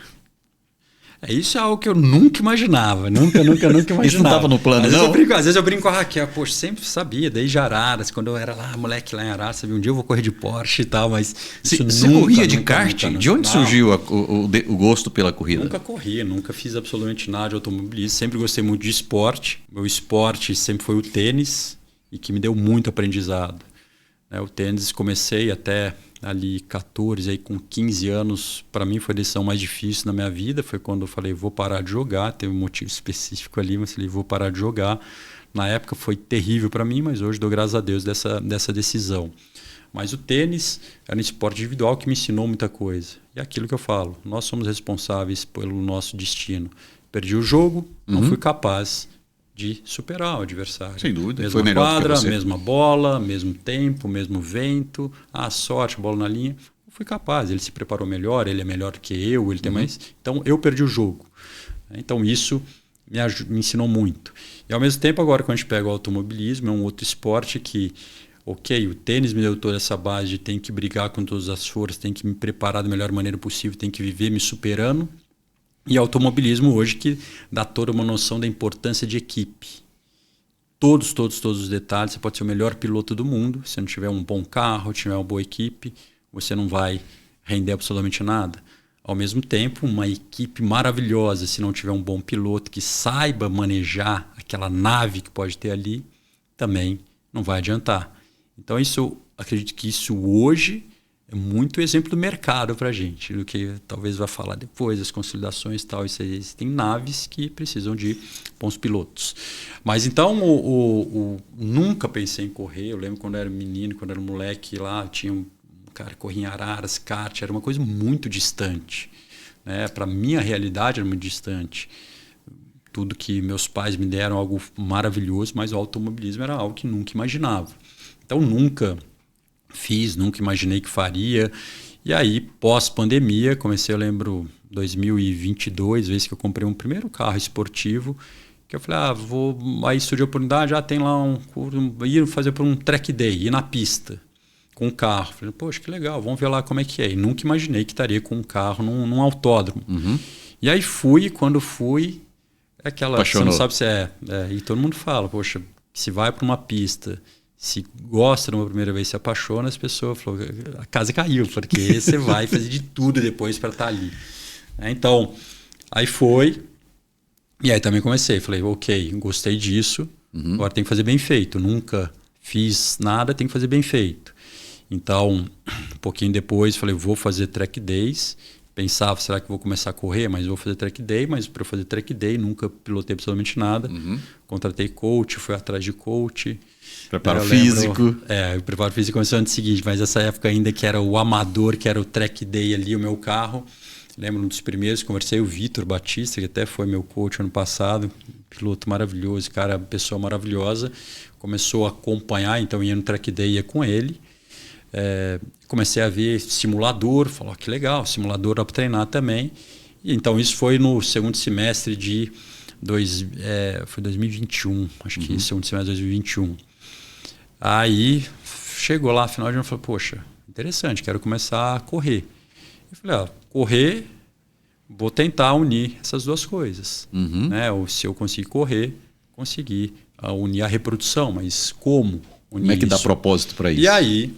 Speaker 2: Isso é algo que eu nunca imaginava, nunca imaginava.
Speaker 1: Isso não estava no plano, não?
Speaker 2: Às vezes eu brinco com a Raquel, poxa, sempre sabia, desde Araras, quando eu era lá, moleque lá em Araras, sabia, um dia eu vou correr de Porsche e tal, mas...
Speaker 1: Você corria de kart? De onde surgiu o gosto pela corrida?
Speaker 2: Nunca corri, nunca fiz absolutamente nada de automobilismo, sempre gostei muito de esporte. Meu esporte sempre foi o tênis, e que me deu muito aprendizado. O tênis comecei até ali 14, aí com 15 anos, para mim foi a decisão mais difícil na minha vida. Foi quando eu falei, vou parar de jogar. Teve um motivo específico ali, mas falei, vou parar de jogar. Na época foi terrível para mim, mas hoje dou graças a Deus dessa decisão. Mas o tênis era um esporte individual que me ensinou muita coisa. E é aquilo que eu falo, nós somos responsáveis pelo nosso destino. Perdi o jogo, não fui capaz de superar o adversário.
Speaker 1: Sem dúvida.
Speaker 2: Mesma
Speaker 1: Foi melhor
Speaker 2: quadra,
Speaker 1: que você.
Speaker 2: mesma bola, mesmo tempo, mesmo vento. Sorte, bola na linha. Eu fui capaz. Ele se preparou melhor, ele é melhor que eu, ele tem mais. Então eu perdi o jogo. Então isso me ensinou muito. E ao mesmo tempo, agora, quando a gente pega o automobilismo, é um outro esporte que, ok, o tênis me deu toda essa base de tem que brigar com todas as forças, tem que me preparar da melhor maneira possível, tem que viver me superando. E automobilismo hoje que dá toda uma noção da importância de equipe. Todos os detalhes. Você pode ser o melhor piloto do mundo. Se não tiver um bom carro, tiver uma boa equipe, você não vai render absolutamente nada. Ao mesmo tempo, uma equipe maravilhosa, se não tiver um bom piloto que saiba manejar aquela nave que pode ter ali, também não vai adiantar. Então, acredito que isso hoje é muito exemplo do mercado para a gente, do que talvez vai falar depois, as consolidações e tal. Tem naves que precisam de bons pilotos. Mas então, nunca pensei em correr. Eu lembro quando eu era menino, quando eu era moleque lá, tinha um cara que corria em Araras, kart, era uma coisa muito distante. Né? Para a minha realidade era muito distante. Tudo que meus pais me deram algo maravilhoso, mas o automobilismo era algo que nunca imaginava. Então, nunca imaginei que faria. E aí, pós-pandemia, eu lembro, 2022, vez que eu comprei um primeiro carro esportivo, que eu falei, aí surgiu a oportunidade, tem lá ir fazer por um track day, ir na pista, com um carro. Falei, poxa, que legal, vamos ver lá como é que é. E nunca imaginei que estaria com um carro num autódromo. E aí quando fui, aquela,
Speaker 1: apaixonou.
Speaker 2: Você não sabe se e todo mundo fala, poxa, se vai para uma pista, se gosta de uma primeira vez, se apaixona, as pessoas falam, a casa caiu, porque você vai fazer de tudo depois para estar ali. Então, aí foi, e aí também comecei, falei, ok, gostei disso, agora tem que fazer bem feito, nunca fiz nada, tem que fazer bem feito. Então, um pouquinho depois, falei, vou fazer track days. Pensava, será que vou começar a correr? Mas vou fazer track day. Mas para fazer track day, nunca pilotei absolutamente nada. Contratei coach, fui atrás de coach.
Speaker 1: Preparo físico.
Speaker 2: O preparo físico começou antes do seguinte, mas essa época ainda que era o amador, que era o track day ali, o meu carro. Lembro um dos primeiros, conversei com o Vitor Batista, que até foi meu coach ano passado. Piloto maravilhoso, cara, pessoa maravilhosa. Começou a acompanhar, então ia no track day, ia com ele. Comecei a ver simulador, falou que legal, simulador dá para treinar também. E então isso foi no segundo semestre de 2021, acho que segundo semestre de 2021. Aí chegou lá, final de ano, falei, poxa, interessante, quero começar a correr. Eu falei, correr, vou tentar unir essas duas coisas. Né? Ou se eu conseguir correr, conseguir unir a reprodução, mas como unir
Speaker 1: Como é que dá
Speaker 2: isso?
Speaker 1: propósito para isso?
Speaker 2: E aí,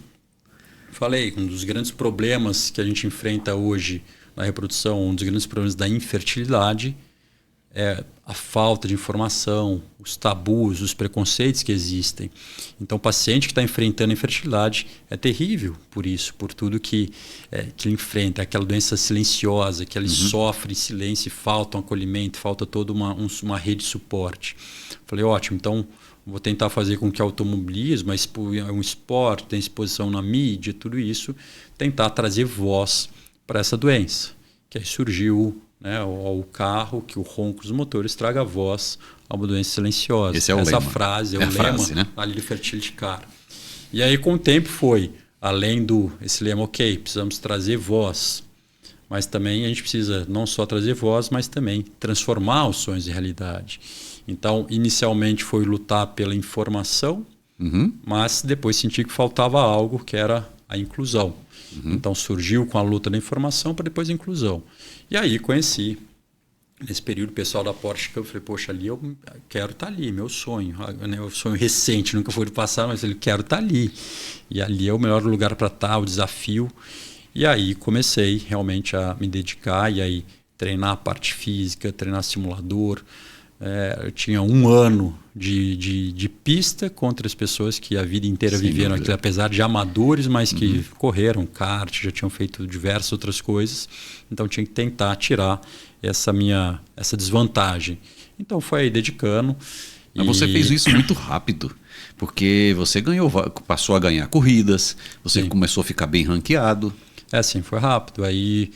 Speaker 2: falei, um dos grandes problemas que a gente enfrenta hoje na reprodução, um dos grandes problemas da infertilidade é a falta de informação, os tabus, os preconceitos que existem. Então, o paciente que está enfrentando a infertilidade é terrível por isso, por tudo que ele enfrenta, aquela doença silenciosa, que ele sofre em silêncio, falta um acolhimento, falta toda uma rede de suporte. Falei, ótimo, então vou tentar fazer com que o automobilismo é um esporte, tem exposição na mídia, tudo isso, tentar trazer voz para essa doença. Que aí surgiu o carro, que o ronco dos motores traga voz a uma doença silenciosa.
Speaker 1: Esse é o
Speaker 2: Essa
Speaker 1: lema.
Speaker 2: frase é o
Speaker 1: a
Speaker 2: lema
Speaker 1: frase, né?
Speaker 2: ali do Fertility Car. E aí com o tempo foi, além esse lema, ok, precisamos trazer voz, mas também a gente precisa não só trazer voz, mas também transformar os sonhos em realidade. Então, inicialmente foi lutar pela informação, mas depois senti que faltava algo, que era a inclusão. Então, surgiu com a luta da informação para depois a inclusão. E aí conheci, nesse período, o pessoal da Porsche, que eu falei, poxa, ali eu quero estar ali, meu sonho. Meu sonho recente, nunca foi do passado, mas eu quero estar ali. E ali é o melhor lugar para estar, o desafio. E aí comecei realmente a me dedicar e aí treinar a parte física, treinar simulador, Eu tinha 1 ano de pista contra as pessoas que a vida inteira viveram aqui, apesar de amadores, mas que correram kart, já tinham feito diversas outras coisas. Então tinha que tentar tirar essa desvantagem. Então foi aí dedicando.
Speaker 1: Mas você fez isso muito rápido, porque você passou a ganhar corridas, você começou a ficar bem ranqueado.
Speaker 2: Sim, foi rápido. Aí,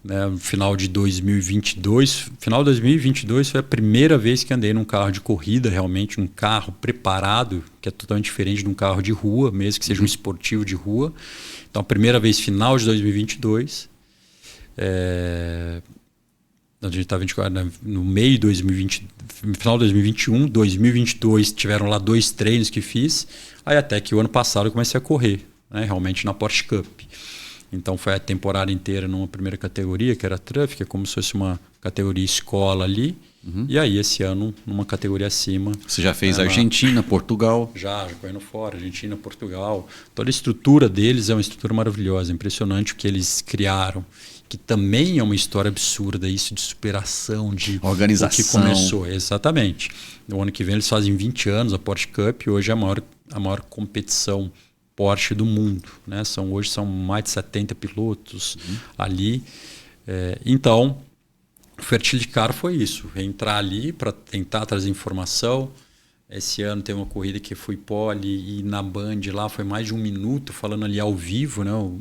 Speaker 2: no final de 2022, final de 2022 foi a primeira vez que andei num carro de corrida, realmente um carro preparado, que é totalmente diferente de um carro de rua, mesmo que seja um esportivo de rua. Então, a primeira vez, final de 2022. A gente estava no meio de 2020, final de 2021, 2022 tiveram lá 2 treinos que fiz, aí até que o ano passado eu comecei a correr, né, realmente na Porsche Cup. Então foi a temporada inteira numa primeira categoria, que era Truck, que é como se fosse uma categoria escola ali. E aí esse ano numa categoria acima.
Speaker 1: Você já fez Argentina, Portugal?
Speaker 2: Já correndo fora, Argentina, Portugal. Toda a estrutura deles é uma estrutura maravilhosa, impressionante o que eles criaram. Que também é uma história absurda, isso de superação, de
Speaker 1: organização.
Speaker 2: O que começou. Exatamente. No ano que vem eles fazem 20 anos, a Porsche Cup, hoje é a maior competição Porsche do mundo, né? Hoje são mais de 70 pilotos ali. Então, o Fertility Car foi isso, entrar ali para tentar trazer informação. Esse ano tem uma corrida que fui pole e na Band lá foi mais de 1 minuto falando ali ao vivo, né? O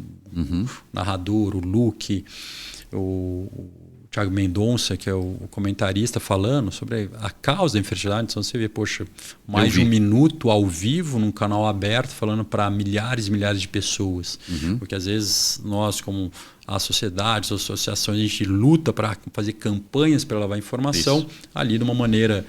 Speaker 2: narrador, o Luke, o Thiago Mendonça, que é o comentarista, falando sobre a causa da infertilidade. Então você vê, poxa, mais de 1 minuto ao vivo num canal aberto falando para milhares e milhares de pessoas. Porque às vezes nós, como a sociedade, as associações, a gente luta para fazer campanhas para levar informação ali de uma maneira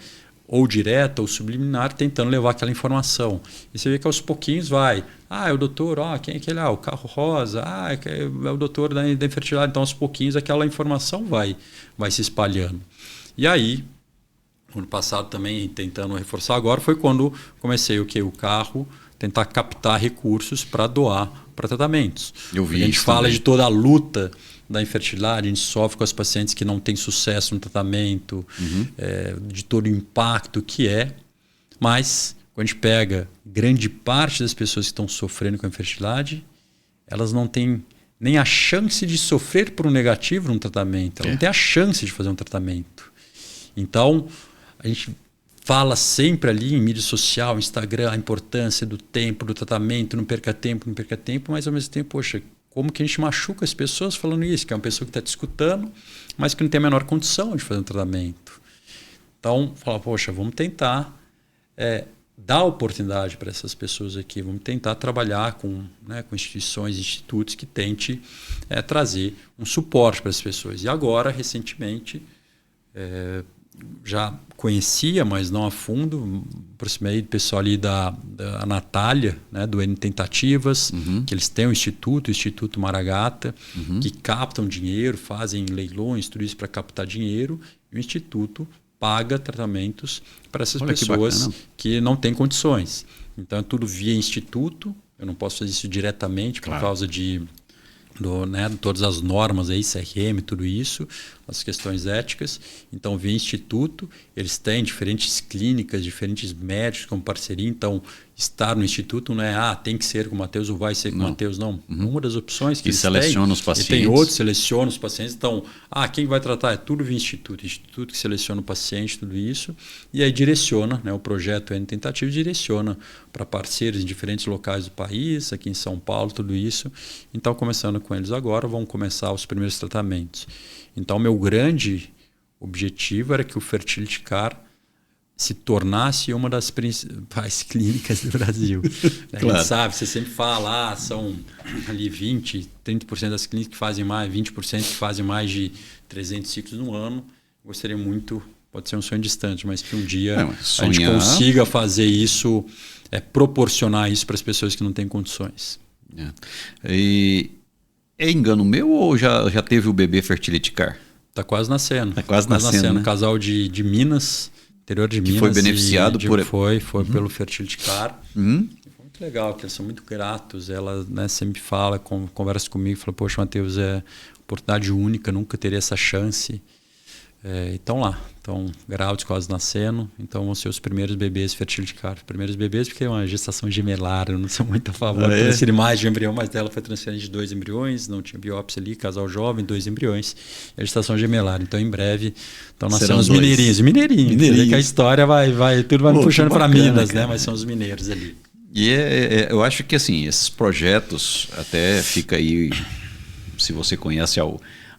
Speaker 2: ou direta ou subliminar, tentando levar aquela informação. E você vê que aos pouquinhos vai. É o doutor, quem é aquele? O carro rosa, é o doutor da infertilidade. Então, aos pouquinhos, aquela informação vai se espalhando. E aí, ano passado também, tentando reforçar agora, foi quando comecei o carro, tentar captar recursos para doar para tratamentos.
Speaker 1: Eu vi.
Speaker 2: A gente fala de toda a luta da infertilidade, a gente sofre com as pacientes que não têm sucesso no tratamento, de todo o impacto que é, mas quando a gente pega grande parte das pessoas que estão sofrendo com a infertilidade, elas não têm nem a chance de sofrer por um negativo num tratamento, elas não têm a chance de fazer um tratamento. Então, a gente fala sempre ali em mídia social, Instagram, a importância do tempo, do tratamento, não perca tempo, mas ao mesmo tempo, poxa, como que a gente machuca as pessoas falando isso, que é uma pessoa que está te escutando, mas que não tem a menor condição de fazer um tratamento. Então, fala, poxa, vamos tentar dar oportunidade para essas pessoas aqui, vamos tentar trabalhar com instituições, institutos que tente trazer um suporte para as pessoas. E agora, recentemente, já conhecia, mas não a fundo, aproximei do pessoal ali da Natália, né, do N Tentativas, que eles têm o Instituto Maragata, que captam dinheiro, fazem leilões, tudo isso para captar dinheiro, e o Instituto paga tratamentos para essas pessoas que não têm condições. Então é tudo via Instituto, eu não posso fazer isso diretamente por causa de todas as normas aí, CRM, tudo isso, as questões éticas. Então, via Instituto, eles têm diferentes clínicas, diferentes médicos como parceria. Então, estar no Instituto não é, tem que ser com o Matheus ou vai ser com o Matheus, não. Uma das opções que eles
Speaker 1: seleciona os pacientes.
Speaker 2: E tem outros, seleciona os pacientes. Então, quem vai tratar? É tudo via Instituto. Instituto que seleciona o paciente, tudo isso. E aí direciona, o projeto N Tentativa direciona para parceiros em diferentes locais do país, aqui em São Paulo, tudo isso. Então, começando com eles agora, vão começar os primeiros tratamentos. Então, meu grande objetivo era que o Fertility Car se tornasse uma das principais clínicas do Brasil. A gente sabe, você sempre fala, são ali 20%, 30% das clínicas que fazem mais, 20% que fazem mais de 300 ciclos no ano. Gostaria muito, pode ser um sonho distante, mas que um dia a gente consiga fazer isso, proporcionar isso para as pessoas que não têm condições.
Speaker 1: E é engano meu ou já teve o bebê Fertility Car?
Speaker 2: Está quase nascendo.
Speaker 1: Está quase nascendo.
Speaker 2: Né? Um casal de Minas, interior de Minas.
Speaker 1: Que foi beneficiado por...
Speaker 2: Foi pelo Fertility Car. Foi muito legal, que eles são muito gratos. Ela sempre fala, conversa comigo, fala, poxa, Matheus, é oportunidade única, nunca teria essa chance. E estão lá, estão grávidos, quase nascendo, então vão ser os primeiros bebês Fertility Care. Primeiros bebês porque é uma gestação gemelar, eu não sou muito a favor de transferir mais de embrião, mas dela foi transferência de 2 embriões, não tinha biópsia ali, casal jovem, 2 embriões, e a gestação gemelar. Então em breve estão nascendo os mineirinhos. Que a história tudo vai me puxando para Minas, né? Mas são os mineiros ali.
Speaker 1: E eu acho que assim, esses projetos, até fica aí, se você conhece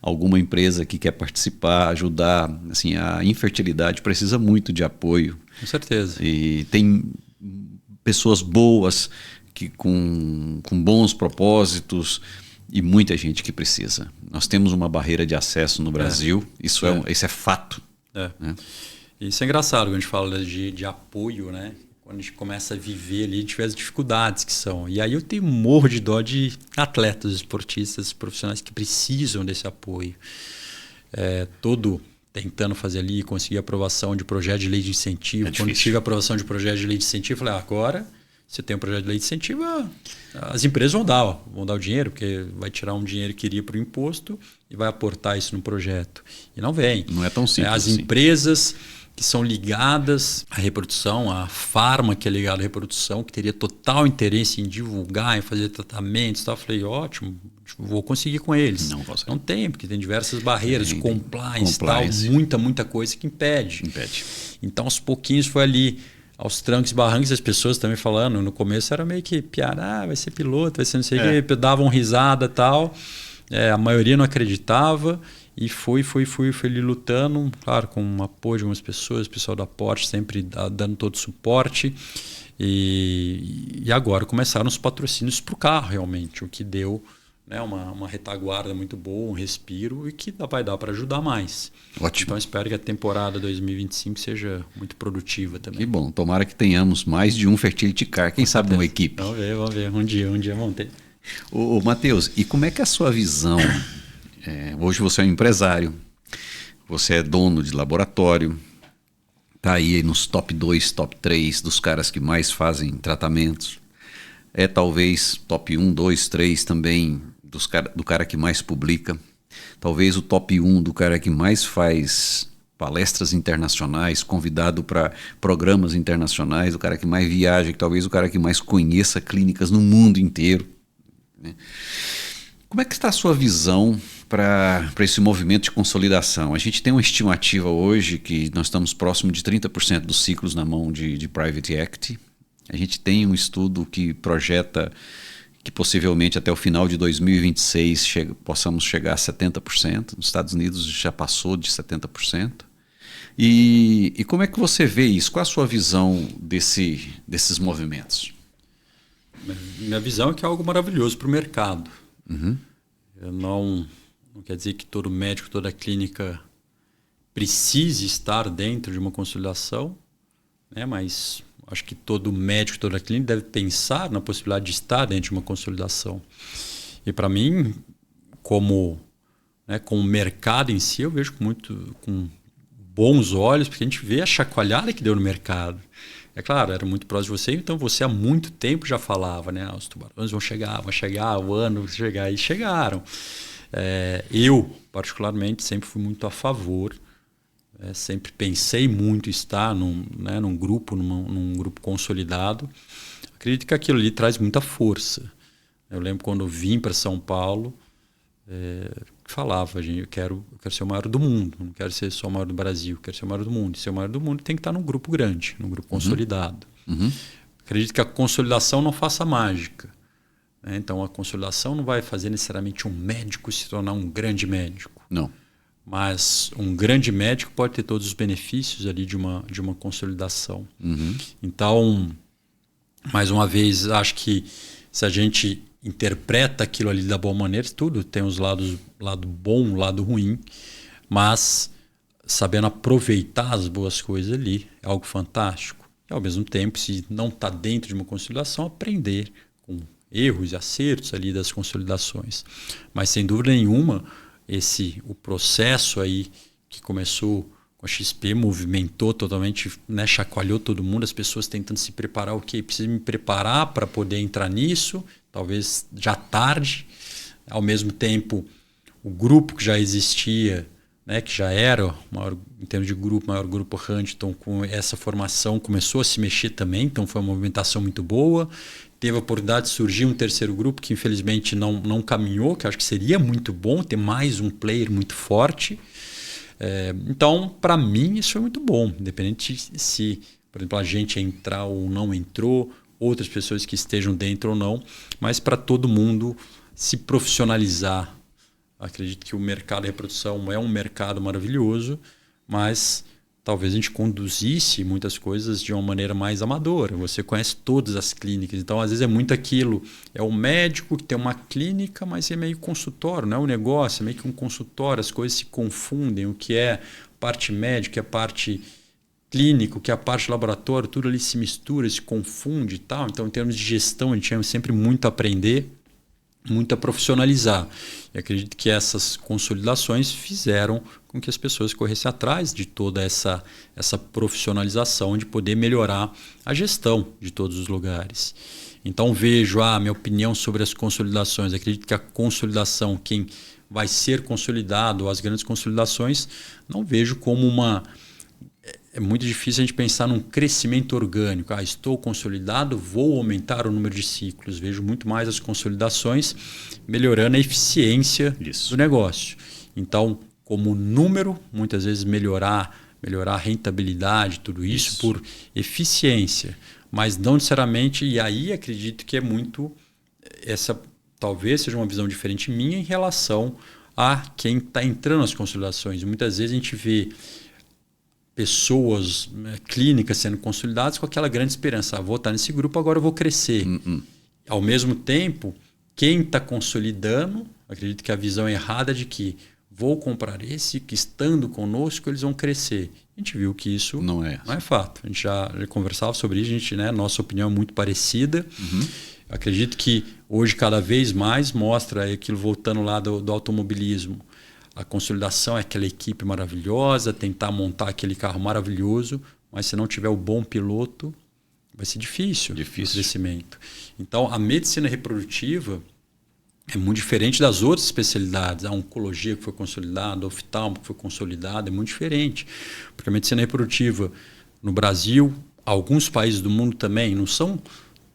Speaker 1: alguma empresa que quer participar, ajudar, assim, a infertilidade precisa muito de apoio.
Speaker 2: Com certeza.
Speaker 1: E tem pessoas boas, com bons propósitos e muita gente que precisa. Nós temos uma barreira de acesso no Brasil, isso é fato. Né?
Speaker 2: Isso é engraçado quando a gente fala de apoio, né? Quando a gente começa a viver ali, a gente vê as dificuldades que são. E aí eu tenho morro de dó de atletas, esportistas, profissionais que precisam desse apoio. Todo tentando fazer ali, conseguir aprovação de projeto de lei de incentivo. Quando tive a aprovação de projeto de lei de incentivo, eu falei, agora, se tem um projeto de lei de incentivo, as empresas vão dar o dinheiro, porque vai tirar um dinheiro que iria para o imposto e vai aportar isso no projeto. E não vem.
Speaker 1: Não é tão simples
Speaker 2: as empresas que são ligadas à reprodução, a Pharma que é ligada à reprodução, que teria total interesse em divulgar, em fazer tratamentos, tal. Eu falei, ótimo, vou conseguir com eles. Não tem, porque tem diversas barreiras, compliance, tal, muita coisa que impede. Então, aos pouquinhos foi ali, aos trancos e barrancos, as pessoas também falando, no começo era meio que piada, vai ser piloto, vai ser não sei o quê, davam risada e tal. A maioria não acreditava. E fui ali lutando, claro, com o apoio de algumas pessoas, o pessoal da Porsche sempre dando todo o suporte. E agora começaram os patrocínios para o carro, realmente, o que deu, né, uma retaguarda muito boa, um respiro e que vai dar para ajudar mais.
Speaker 1: Ótimo.
Speaker 2: Então espero que a temporada 2025 seja muito produtiva também.
Speaker 1: Que bom, tomara que tenhamos mais de um Fertility Car, quem sabe uma equipe.
Speaker 2: Vamos ver, um dia vamos ter.
Speaker 1: Ô Matheus, e como é que é a sua visão? Hoje você é um empresário, você é dono de laboratório, está aí nos top 2, top 3 dos caras que mais fazem tratamentos, talvez top 1, 2, 3 também do cara que mais publica, talvez o top 1 do cara que mais faz palestras internacionais, convidado para programas internacionais, o cara que mais viaja, talvez o cara que mais conheça clínicas no mundo inteiro, né? Como é que está a sua visão para esse movimento de consolidação? A gente tem uma estimativa hoje que nós estamos próximo de 30% dos ciclos na mão de Private Equity. A gente tem um estudo que projeta que possivelmente até o final de 2026 possamos chegar a 70%. Nos Estados Unidos já passou de 70%. E como é que você vê isso? Qual a sua visão desses movimentos?
Speaker 2: Minha visão é que é algo maravilhoso para o mercado.
Speaker 1: Uhum.
Speaker 2: Não quer dizer que todo médico, toda clínica precise estar dentro de uma consolidação, né? Mas acho que todo médico, toda clínica deve pensar na possibilidade de estar dentro de uma consolidação. E para mim, como o mercado em si, eu vejo com bons olhos, porque a gente vê a chacoalhada que deu no mercado. É claro, era muito próximo de você, então você há muito tempo já falava, né? Os tubarões vão chegar, o ano vai chegar, e chegaram. Eu, particularmente, sempre fui muito a favor, sempre pensei muito em estar num grupo, num grupo consolidado. Acredito que aquilo ali traz muita força. Eu lembro quando eu vim para São Paulo, falava, gente, eu quero ser o maior do mundo, não quero ser só o maior do Brasil, quero ser o maior do mundo. E ser o maior do mundo tem que estar num grupo grande, num grupo consolidado.
Speaker 1: Uhum.
Speaker 2: Acredito que a consolidação não faça mágica, né? Então a consolidação não vai fazer necessariamente um médico se tornar um grande médico.
Speaker 1: Não.
Speaker 2: Mas um grande médico pode ter todos os benefícios ali de uma consolidação.
Speaker 1: Uhum.
Speaker 2: Então, mais uma vez, acho que se a gente interpreta aquilo ali da boa maneira, tudo tem os lado bom, lado ruim, mas sabendo aproveitar as boas coisas ali é algo fantástico. E ao mesmo tempo, se não está dentro de uma consolidação, aprender com erros e acertos ali das consolidações. Mas sem dúvida nenhuma, o processo aí que começou com a XP movimentou totalmente, né, chacoalhou todo mundo, as pessoas tentando se preparar, preciso me preparar para poder entrar nisso, talvez já tarde. Ao mesmo tempo, o grupo que já existia, né, que já era, maior, em termos de grupo, maior grupo Huntington, com essa formação, começou a se mexer também, então foi uma movimentação muito boa. Teve a oportunidade de surgir um terceiro grupo que infelizmente não caminhou, que eu acho que seria muito bom ter mais um player muito forte. Então, para mim, isso foi muito bom, independente se, por exemplo, a gente entrar ou não entrou, outras pessoas que estejam dentro ou não, mas para todo mundo se profissionalizar. Acredito que o mercado de reprodução é um mercado maravilhoso, mas talvez a gente conduzisse muitas coisas de uma maneira mais amadora. Você conhece todas as clínicas, então às vezes é muito aquilo. É o médico que tem uma clínica, mas é meio consultório, não é um negócio, é meio que um consultório. As coisas se confundem, o que é parte médica, o que é parte clínica, o que é a parte laboratório, tudo ali se mistura, se confunde e tal. Então, em termos de gestão, a gente tinha sempre muito a aprender, muito a profissionalizar. E acredito que essas consolidações fizeram com que as pessoas corressem atrás de toda essa profissionalização, de poder melhorar a gestão de todos os lugares. Então vejo minha opinião sobre as consolidações. Acredito que a consolidação, quem vai ser consolidado, as grandes consolidações, não vejo como uma... É muito difícil a gente pensar num crescimento orgânico. Estou consolidado, vou aumentar o número de ciclos. Vejo muito mais as consolidações melhorando a eficiência do negócio. Então, como número, muitas vezes melhorar a rentabilidade, tudo isso por eficiência. Mas não necessariamente, e aí acredito que é muito... Essa talvez seja uma visão diferente minha em relação a quem está entrando nas consolidações. Muitas vezes a gente vê pessoas, clínicas sendo consolidadas com aquela grande esperança. Vou estar nesse grupo, agora eu vou crescer. Ao mesmo tempo, quem está consolidando, acredito que a visão errada de que vou comprar esse, que estando conosco eles vão crescer. A gente viu que isso não é fato. A gente já conversava sobre isso, nossa opinião é muito parecida. Acredito que hoje cada vez mais mostra aquilo, voltando lá do automobilismo. A consolidação é aquela equipe maravilhosa, tentar montar aquele carro maravilhoso, mas se não tiver o bom piloto, vai ser difícil o crescimento. Então, a medicina reprodutiva é muito diferente das outras especialidades. A oncologia que foi consolidada, a oftalmo que foi consolidada, é muito diferente. Porque a medicina reprodutiva no Brasil, alguns países do mundo também, não são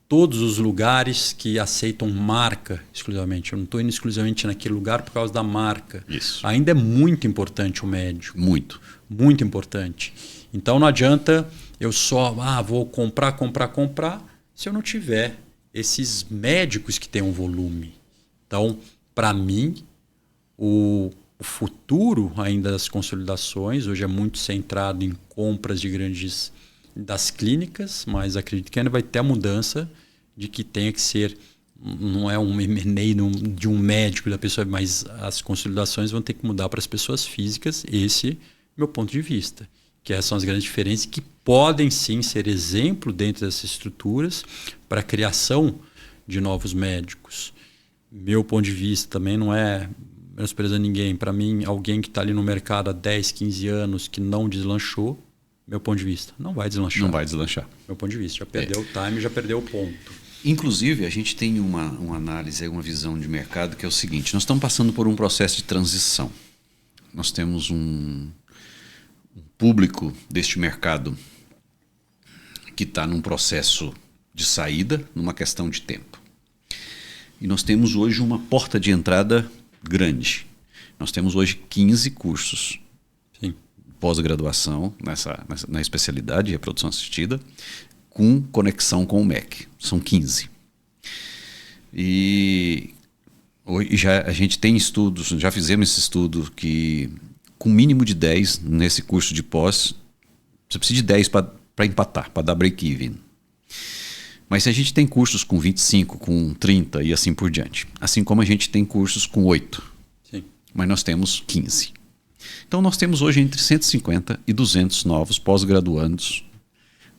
Speaker 2: todos os lugares que aceitam marca exclusivamente. Eu não estou indo exclusivamente naquele lugar por causa da marca.
Speaker 1: Isso.
Speaker 2: Ainda é muito importante o médico.
Speaker 1: Muito.
Speaker 2: Muito importante. Então não adianta eu só vou comprar, se eu não tiver esses médicos que têm um volume. Então, para mim, o futuro ainda das consolidações, hoje é muito centrado em compras de grandes das clínicas, mas acredito que ainda vai ter a mudança de que tenha que ser, não é um M&A de um médico da pessoa, mas as consolidações vão ter que mudar para as pessoas físicas. Esse é meu ponto de vista, que essas são as grandes diferenças que podem sim ser exemplo dentro dessas estruturas para a criação de novos médicos. Meu ponto de vista também não é menosprezando ninguém. Para mim, alguém que está ali no mercado há 10, 15 anos que não deslanchou, meu ponto de vista, não vai deslanchar.
Speaker 1: Não vai deslanchar.
Speaker 2: Meu ponto de vista, já perdeu o time, já perdeu o ponto.
Speaker 1: Inclusive, a gente tem uma análise, uma visão de mercado que é o seguinte: nós estamos passando por um processo de transição. Nós temos um público deste mercado que está num processo de saída, numa questão de tempo. E nós temos hoje uma porta de entrada grande. Nós temos hoje 15 cursos.
Speaker 2: Sim.
Speaker 1: Pós-graduação na especialidade de reprodução assistida, com conexão com o MEC. São 15. E a gente tem estudos, já fizemos esse estudo, que com mínimo de 10 nesse curso de pós, você precisa de 10 para empatar, para dar break-even. Mas a gente tem cursos com 25, com 30 e assim por diante. Assim como a gente tem cursos com 8.
Speaker 2: Sim.
Speaker 1: Mas nós temos 15. Então nós temos hoje entre 150 e 200 novos pós-graduandos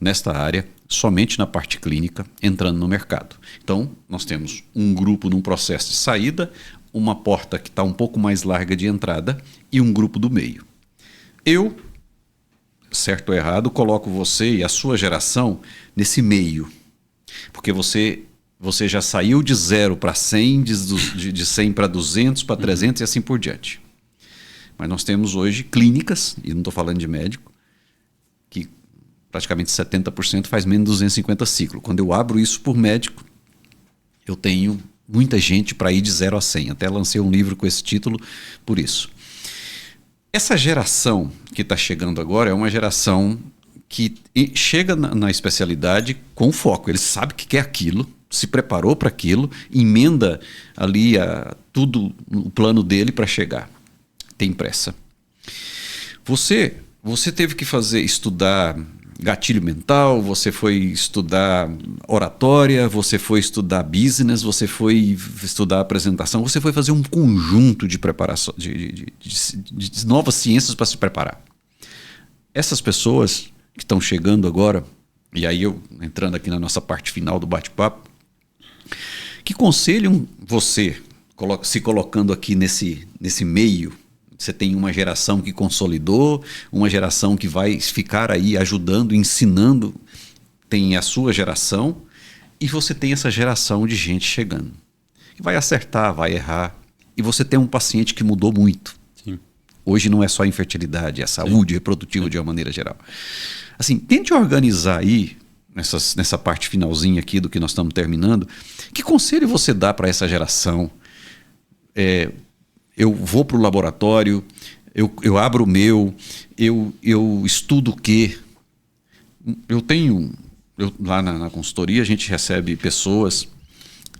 Speaker 1: nesta área, somente na parte clínica, entrando no mercado. Então nós temos um grupo num processo de saída, uma porta que está um pouco mais larga de entrada e um grupo do meio. Eu, certo ou errado, coloco você e a sua geração nesse meio. Porque você já saiu de 0 para 100, de 100 para 200, para 300 e assim por diante. Mas nós temos hoje clínicas, e não estou falando de médico, que praticamente 70% faz menos de 250 ciclos. Quando eu abro isso por médico, eu tenho muita gente para ir de 0 a 100. Até lancei um livro com esse título por isso. Essa geração que está chegando agora é uma geração que chega na especialidade com foco. Ele sabe que quer aquilo, se preparou para aquilo, emenda ali tudo o plano dele para chegar. Tem pressa. Você teve que estudar gatilho mental, você foi estudar oratória, você foi estudar business, você foi estudar apresentação, você foi fazer um conjunto de preparação, de novas ciências para se preparar. Essas pessoas que estão chegando agora, e aí eu entrando aqui na nossa parte final do bate-papo, que conselham você, se colocando aqui nesse meio? Você tem uma geração que consolidou, uma geração que vai ficar aí ajudando, ensinando, tem a sua geração, e você tem essa geração de gente chegando. Que vai acertar, vai errar, e você tem um paciente que mudou muito.
Speaker 2: Sim.
Speaker 1: Hoje não é só infertilidade, é saúde reprodutiva de uma maneira geral. Assim, tente organizar aí, nessa parte finalzinha aqui do que nós estamos terminando, que conselho você dá para essa geração? Eu vou para o laboratório, eu abro o meu, eu estudo o quê? Lá na consultoria a gente recebe pessoas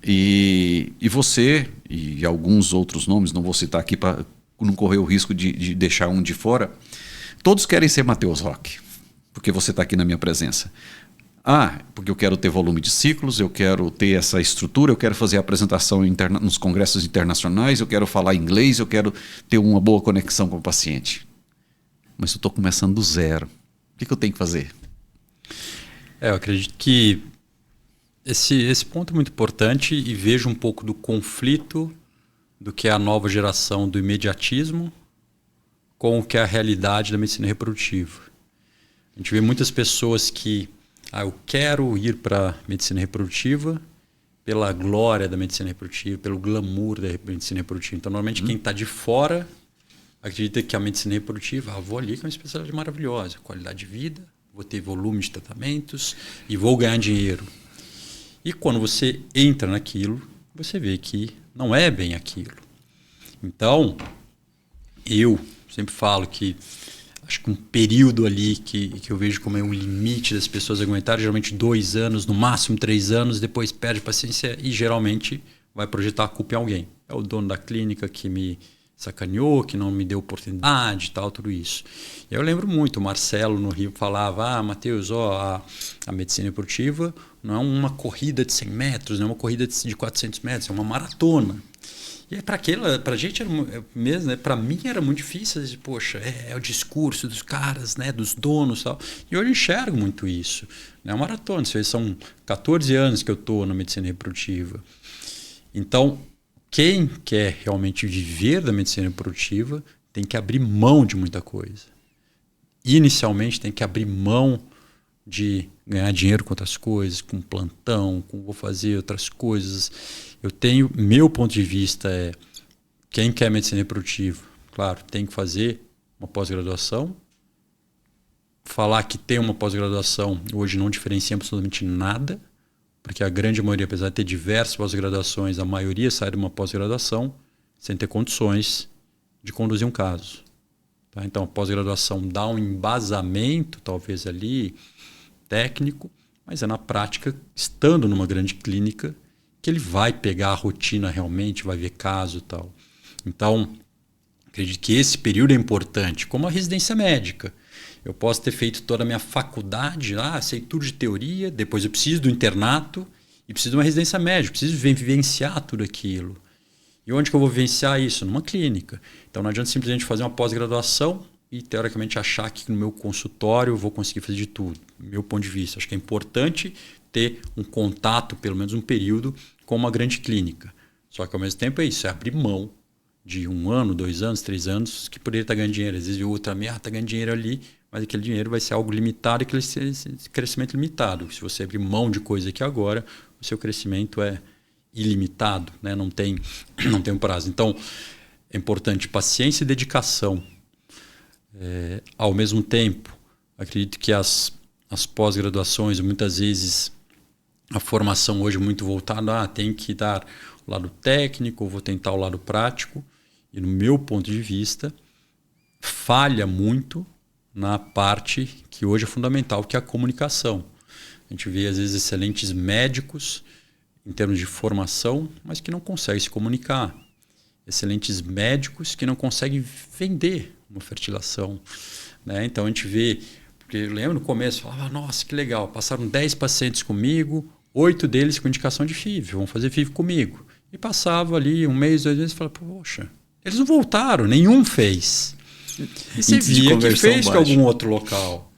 Speaker 1: e você e alguns outros nomes, não vou citar aqui para não correr o risco de deixar um de fora, todos querem ser Matheus Roque, porque você está aqui na minha presença. Porque eu quero ter volume de ciclos, eu quero ter essa estrutura, eu quero fazer a apresentação nos congressos internacionais, eu quero falar inglês, eu quero ter uma boa conexão com o paciente. Mas eu estou começando do zero. O que eu tenho que fazer?
Speaker 2: Eu acredito que esse ponto é muito importante e vejo um pouco do conflito do que é a nova geração do imediatismo com o que é a realidade da medicina reprodutiva. A gente vê muitas pessoas que eu quero ir para a medicina reprodutiva pela glória da medicina reprodutiva, pelo glamour da medicina reprodutiva. Então, normalmente, quem está de fora acredita que a medicina reprodutiva, vou ali que é uma especialidade maravilhosa, qualidade de vida, vou ter volume de tratamentos e vou ganhar dinheiro. E quando você entra naquilo, você vê que não é bem aquilo. Então, eu sempre falo que acho que um período ali que eu vejo como é um limite das pessoas aguentarem, geralmente 2 anos, no máximo 3 anos, depois perde paciência e geralmente vai projetar a culpa em alguém. É o dono da clínica que me sacaneou, que não me deu oportunidade e tal, tudo isso. E eu lembro muito, o Marcelo no Rio falava, Matheus, a medicina reprodutiva não é uma corrida de 100 metros, não é uma corrida de 400 metros, é uma maratona. E para a gente era mesmo, né? Para mim era muito difícil, poxa, é o discurso dos caras, né? Dos donos e tal. E hoje eu enxergo muito isso. É uma maratona, são 14 anos que eu estou na medicina reprodutiva. Então, quem quer realmente viver da medicina reprodutiva tem que abrir mão de muita coisa. Inicialmente tem que abrir mão de ganhar dinheiro com outras coisas, com plantão, vou fazer outras coisas. Meu ponto de vista quem quer medicina reprodutiva, claro, tem que fazer uma pós-graduação. Falar que tem uma pós-graduação hoje não diferencia absolutamente nada, porque a grande maioria, apesar de ter diversas pós-graduações, a maioria sai de uma pós-graduação sem ter condições de conduzir um caso. Tá? Então, a pós-graduação dá um embasamento, talvez ali, técnico, mas é na prática, estando numa grande clínica, que ele vai pegar a rotina realmente, vai ver caso e tal. Então, acredito que esse período é importante, como a residência médica. Eu posso ter feito toda a minha faculdade, sei tudo de teoria, depois eu preciso do internato e preciso de uma residência médica, preciso vivenciar tudo aquilo. E onde que eu vou vivenciar isso? Numa clínica. Então não adianta simplesmente fazer uma pós-graduação e teoricamente achar que no meu consultório eu vou conseguir fazer de tudo. Meu ponto de vista, acho que é importante ter um contato, pelo menos um período, com uma grande clínica. Só que ao mesmo tempo é isso, é abrir mão de 1 ano, 2 anos, 3 anos, que poderia estar ganhando dinheiro. Às vezes o outro está ganhando dinheiro ali, mas aquele dinheiro vai ser algo limitado e aquele crescimento limitado. Se você abrir mão de coisa aqui agora, o seu crescimento é ilimitado, né? Não tem um prazo. Então, é importante paciência e dedicação. Ao mesmo tempo, acredito que as pós-graduações, muitas vezes a formação hoje é muito voltada, tem que dar o lado técnico, ou vou tentar o lado prático. E no meu ponto de vista, falha muito na parte que hoje é fundamental, que é a comunicação. A gente vê, às vezes, excelentes médicos em termos de formação, mas que não conseguem se comunicar. Excelentes médicos que não conseguem vender uma fertilização. Né? Então, a gente vê... Porque eu lembro no começo, falava, nossa, que legal, passaram 10 pacientes comigo, 8 deles com indicação de FIV, vão fazer FIV comigo. E passava ali 1 mês, 2 meses, e falava, poxa, eles não voltaram, nenhum fez. E você via que fez com algum outro local.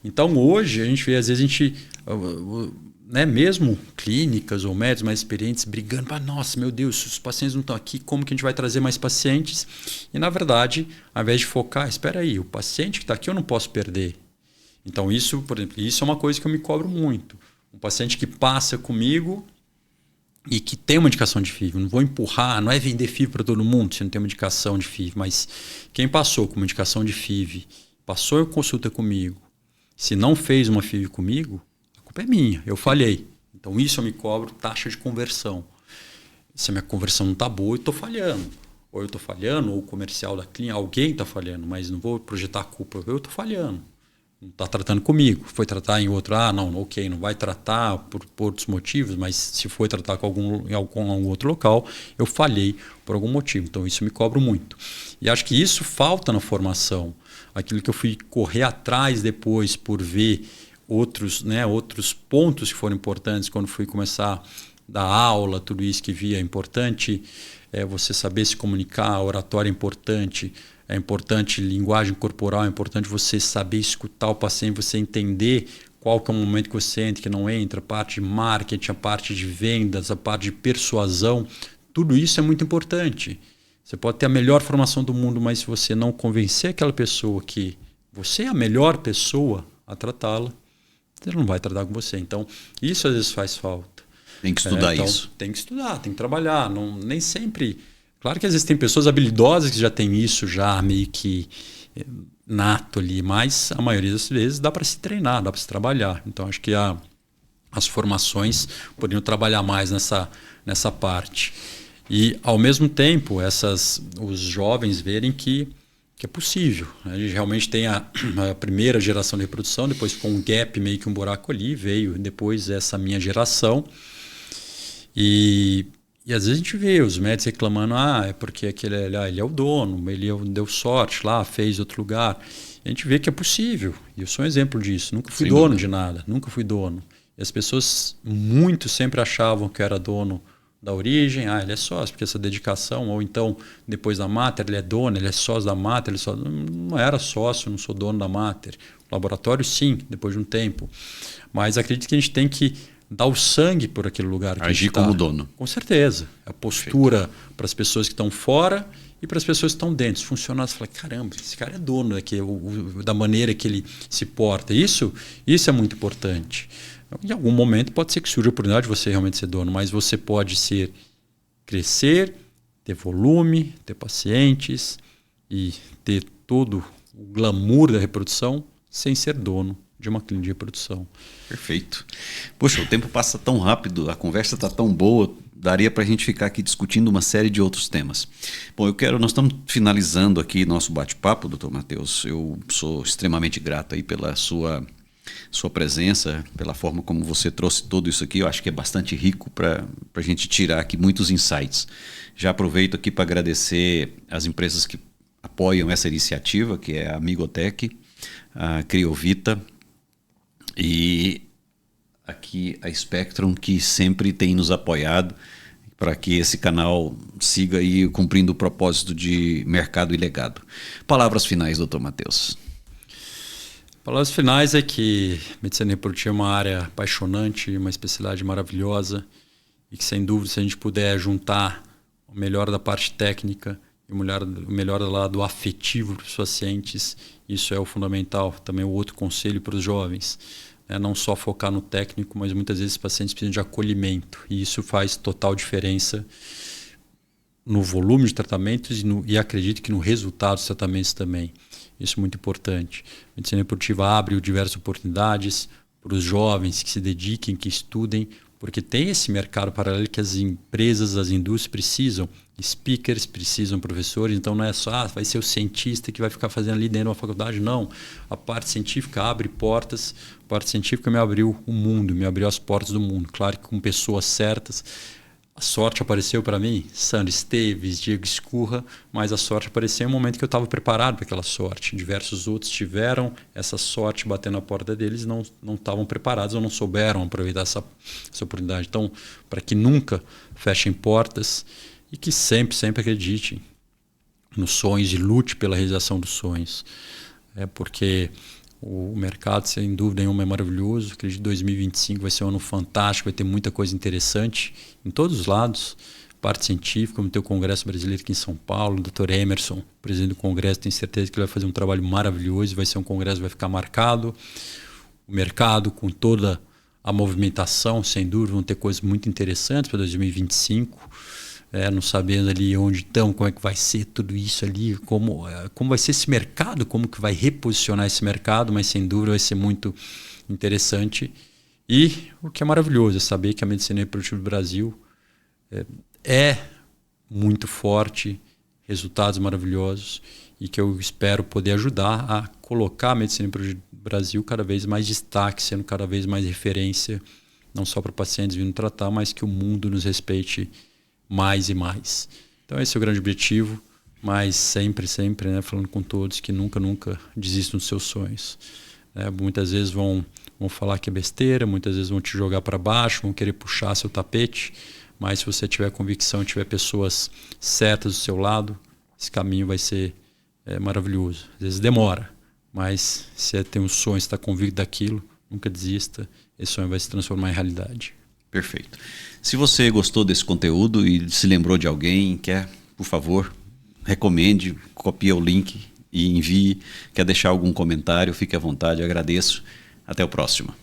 Speaker 2: Então, hoje, a gente vê, às vezes, né, mesmo clínicas ou médicos mais experientes brigando, nossa, meu Deus, os pacientes não estão aqui, como que a gente vai trazer mais pacientes? E, na verdade, ao invés de focar, espera aí, o paciente que está aqui eu não posso perder. Então, isso, por exemplo, isso é uma coisa que eu me cobro muito. Um paciente que passa comigo e que tem uma indicação de FIV, não vou empurrar, não é vender FIV para todo mundo se não tem uma indicação de FIV, mas quem passou com uma indicação de FIV, passou em consulta comigo, se não fez uma FIV comigo, a culpa é minha, eu falhei. Então, isso eu me cobro taxa de conversão. Se a minha conversão não está boa, eu estou falhando. Ou eu estou falhando, ou o comercial da clínica, alguém está falhando, mas não vou projetar a culpa, eu estou falhando. Não está tratando comigo, foi tratar em outro, não vai tratar por outros motivos, mas se foi tratar em algum outro local, eu falhei por algum motivo. Então, isso me cobro muito. E acho que isso falta na formação. Aquilo que eu fui correr atrás depois por ver outros pontos que foram importantes quando fui começar a dar aula, tudo isso que via é importante, você saber se comunicar, oratória é importante linguagem corporal, é importante você saber escutar o paciente, você entender qual que é o momento que você entra, que não entra, a parte de marketing, a parte de vendas, a parte de persuasão, tudo isso é muito importante. Você pode ter a melhor formação do mundo, mas se você não convencer aquela pessoa que você é a melhor pessoa a tratá-la, ele não vai tratar com você. Então, isso às vezes faz falta.
Speaker 1: Tem que estudar isso.
Speaker 2: Tem que estudar, tem que trabalhar. Nem sempre... Claro que às vezes tem pessoas habilidosas que já têm isso já meio que nato ali, mas a maioria das vezes dá para se treinar, dá para se trabalhar. Então acho que as formações poderiam trabalhar mais nessa parte. E ao mesmo tempo os jovens verem que é possível. A gente realmente tem a primeira geração de reprodução, depois ficou um gap, meio que um buraco ali, veio depois essa minha geração. E às vezes a gente vê os médicos reclamando, é porque ele é o dono, ele deu sorte lá, fez outro lugar. E a gente vê que é possível. E eu sou um exemplo disso. Nunca fui dono de nada, nunca fui dono. E as pessoas muito sempre achavam que eu era dono da origem. Ele é sócio, porque essa dedicação. Ou então, depois da Mater, ele é dono, ele é sócio da Mater. Não era sócio, não sou dono da Mater. O laboratório, sim, depois de um tempo. Mas acredito que a gente tem que dar o sangue por aquele lugar que
Speaker 1: agir como dono.
Speaker 2: Com certeza. A postura para as pessoas que estão fora e para as pessoas que estão dentro. Os funcionários falam, caramba, esse cara é dono daqui, da maneira que ele se porta. Isso é muito importante. Em algum momento pode ser que surja a oportunidade de você realmente ser dono, mas você pode crescer, ter volume, ter pacientes e ter todo o glamour da reprodução sem ser dono de uma clínica de reprodução.
Speaker 1: Perfeito. Poxa, o tempo passa tão rápido, a conversa está tão boa, daria para a gente ficar aqui discutindo uma série de outros temas. Bom, nós estamos finalizando aqui nosso bate-papo, Dr. Matheus. Eu sou extremamente grato aí pela sua presença, pela forma como você trouxe tudo isso aqui. Eu acho que é bastante rico para a gente tirar aqui muitos insights. Já aproveito aqui para agradecer as empresas que apoiam essa iniciativa, que é a Amigotec, a Criovita, e aqui a Spectrum, que sempre tem nos apoiado para que esse canal siga aí cumprindo o propósito de mercado e legado. Palavras finais, Dr. Matheus.
Speaker 2: Palavras finais é que medicina reprodutiva é uma área apaixonante, uma especialidade maravilhosa e que, sem dúvida, se a gente puder juntar o melhor da parte técnica e o melhor do lado afetivo para os pacientes, isso é o fundamental. Também o outro conselho para os jovens. Não só focar no técnico, mas muitas vezes os pacientes precisam de acolhimento. E isso faz total diferença no volume de tratamentos e acredito que no resultado dos tratamentos também. Isso é muito importante. A medicina esportiva abre diversas oportunidades para os jovens que se dediquem, que estudem, porque tem esse mercado paralelo que as empresas, as indústrias precisam. Speakers precisam, professores. Então não é só vai ser o cientista que vai ficar fazendo ali dentro de uma faculdade. Não. A parte científica abre portas. A parte científica me abriu o mundo, me abriu as portas do mundo. Claro que com pessoas certas. A sorte apareceu para mim, Sandro Esteves, Diego Escurra, mas a sorte apareceu em um momento que eu estava preparado para aquela sorte. Diversos outros tiveram essa sorte batendo na porta deles e não estavam preparados ou não souberam aproveitar essa oportunidade. Então, para que nunca fechem portas e que sempre, sempre acreditem nos sonhos e lute pela realização dos sonhos. Porque o mercado, sem dúvida nenhuma, é maravilhoso. Acredito que 2025 vai ser um ano fantástico, vai ter muita coisa interessante em todos os lados. Parte científica, como tem o Congresso Brasileiro aqui em São Paulo, o Dr. Emerson, presidente do Congresso, tenho certeza que ele vai fazer um trabalho maravilhoso, vai ser um congresso que vai ficar marcado. O mercado, com toda a movimentação, sem dúvida, vão ter coisas muito interessantes para 2025. Não sabendo ali onde estão, como é que vai ser tudo isso ali, como vai ser esse mercado, como que vai reposicionar esse mercado, mas sem dúvida vai ser muito interessante. E o que é maravilhoso é saber que a medicina reprodutiva do Brasil é muito forte, resultados maravilhosos, e que eu espero poder ajudar a colocar a medicina reprodutiva do Brasil cada vez mais destaque, sendo cada vez mais referência, não só para pacientes vindo tratar, mas que o mundo nos respeite mais e mais. Então esse é o grande objetivo, mas sempre, sempre, falando com todos que nunca, nunca desistam dos seus sonhos. Muitas vezes vão falar que é besteira, muitas vezes vão te jogar para baixo, vão querer puxar seu tapete, mas se você tiver convicção, tiver pessoas certas do seu lado, esse caminho vai ser maravilhoso. Às vezes demora, mas se você tem um sonho, está convicto daquilo, nunca desista, esse sonho vai se transformar em realidade.
Speaker 1: Perfeito. Se você gostou desse conteúdo e se lembrou de alguém, quer, por favor, recomende, copie o link e envie. Quer deixar algum comentário, fique à vontade, eu agradeço. Até o próximo.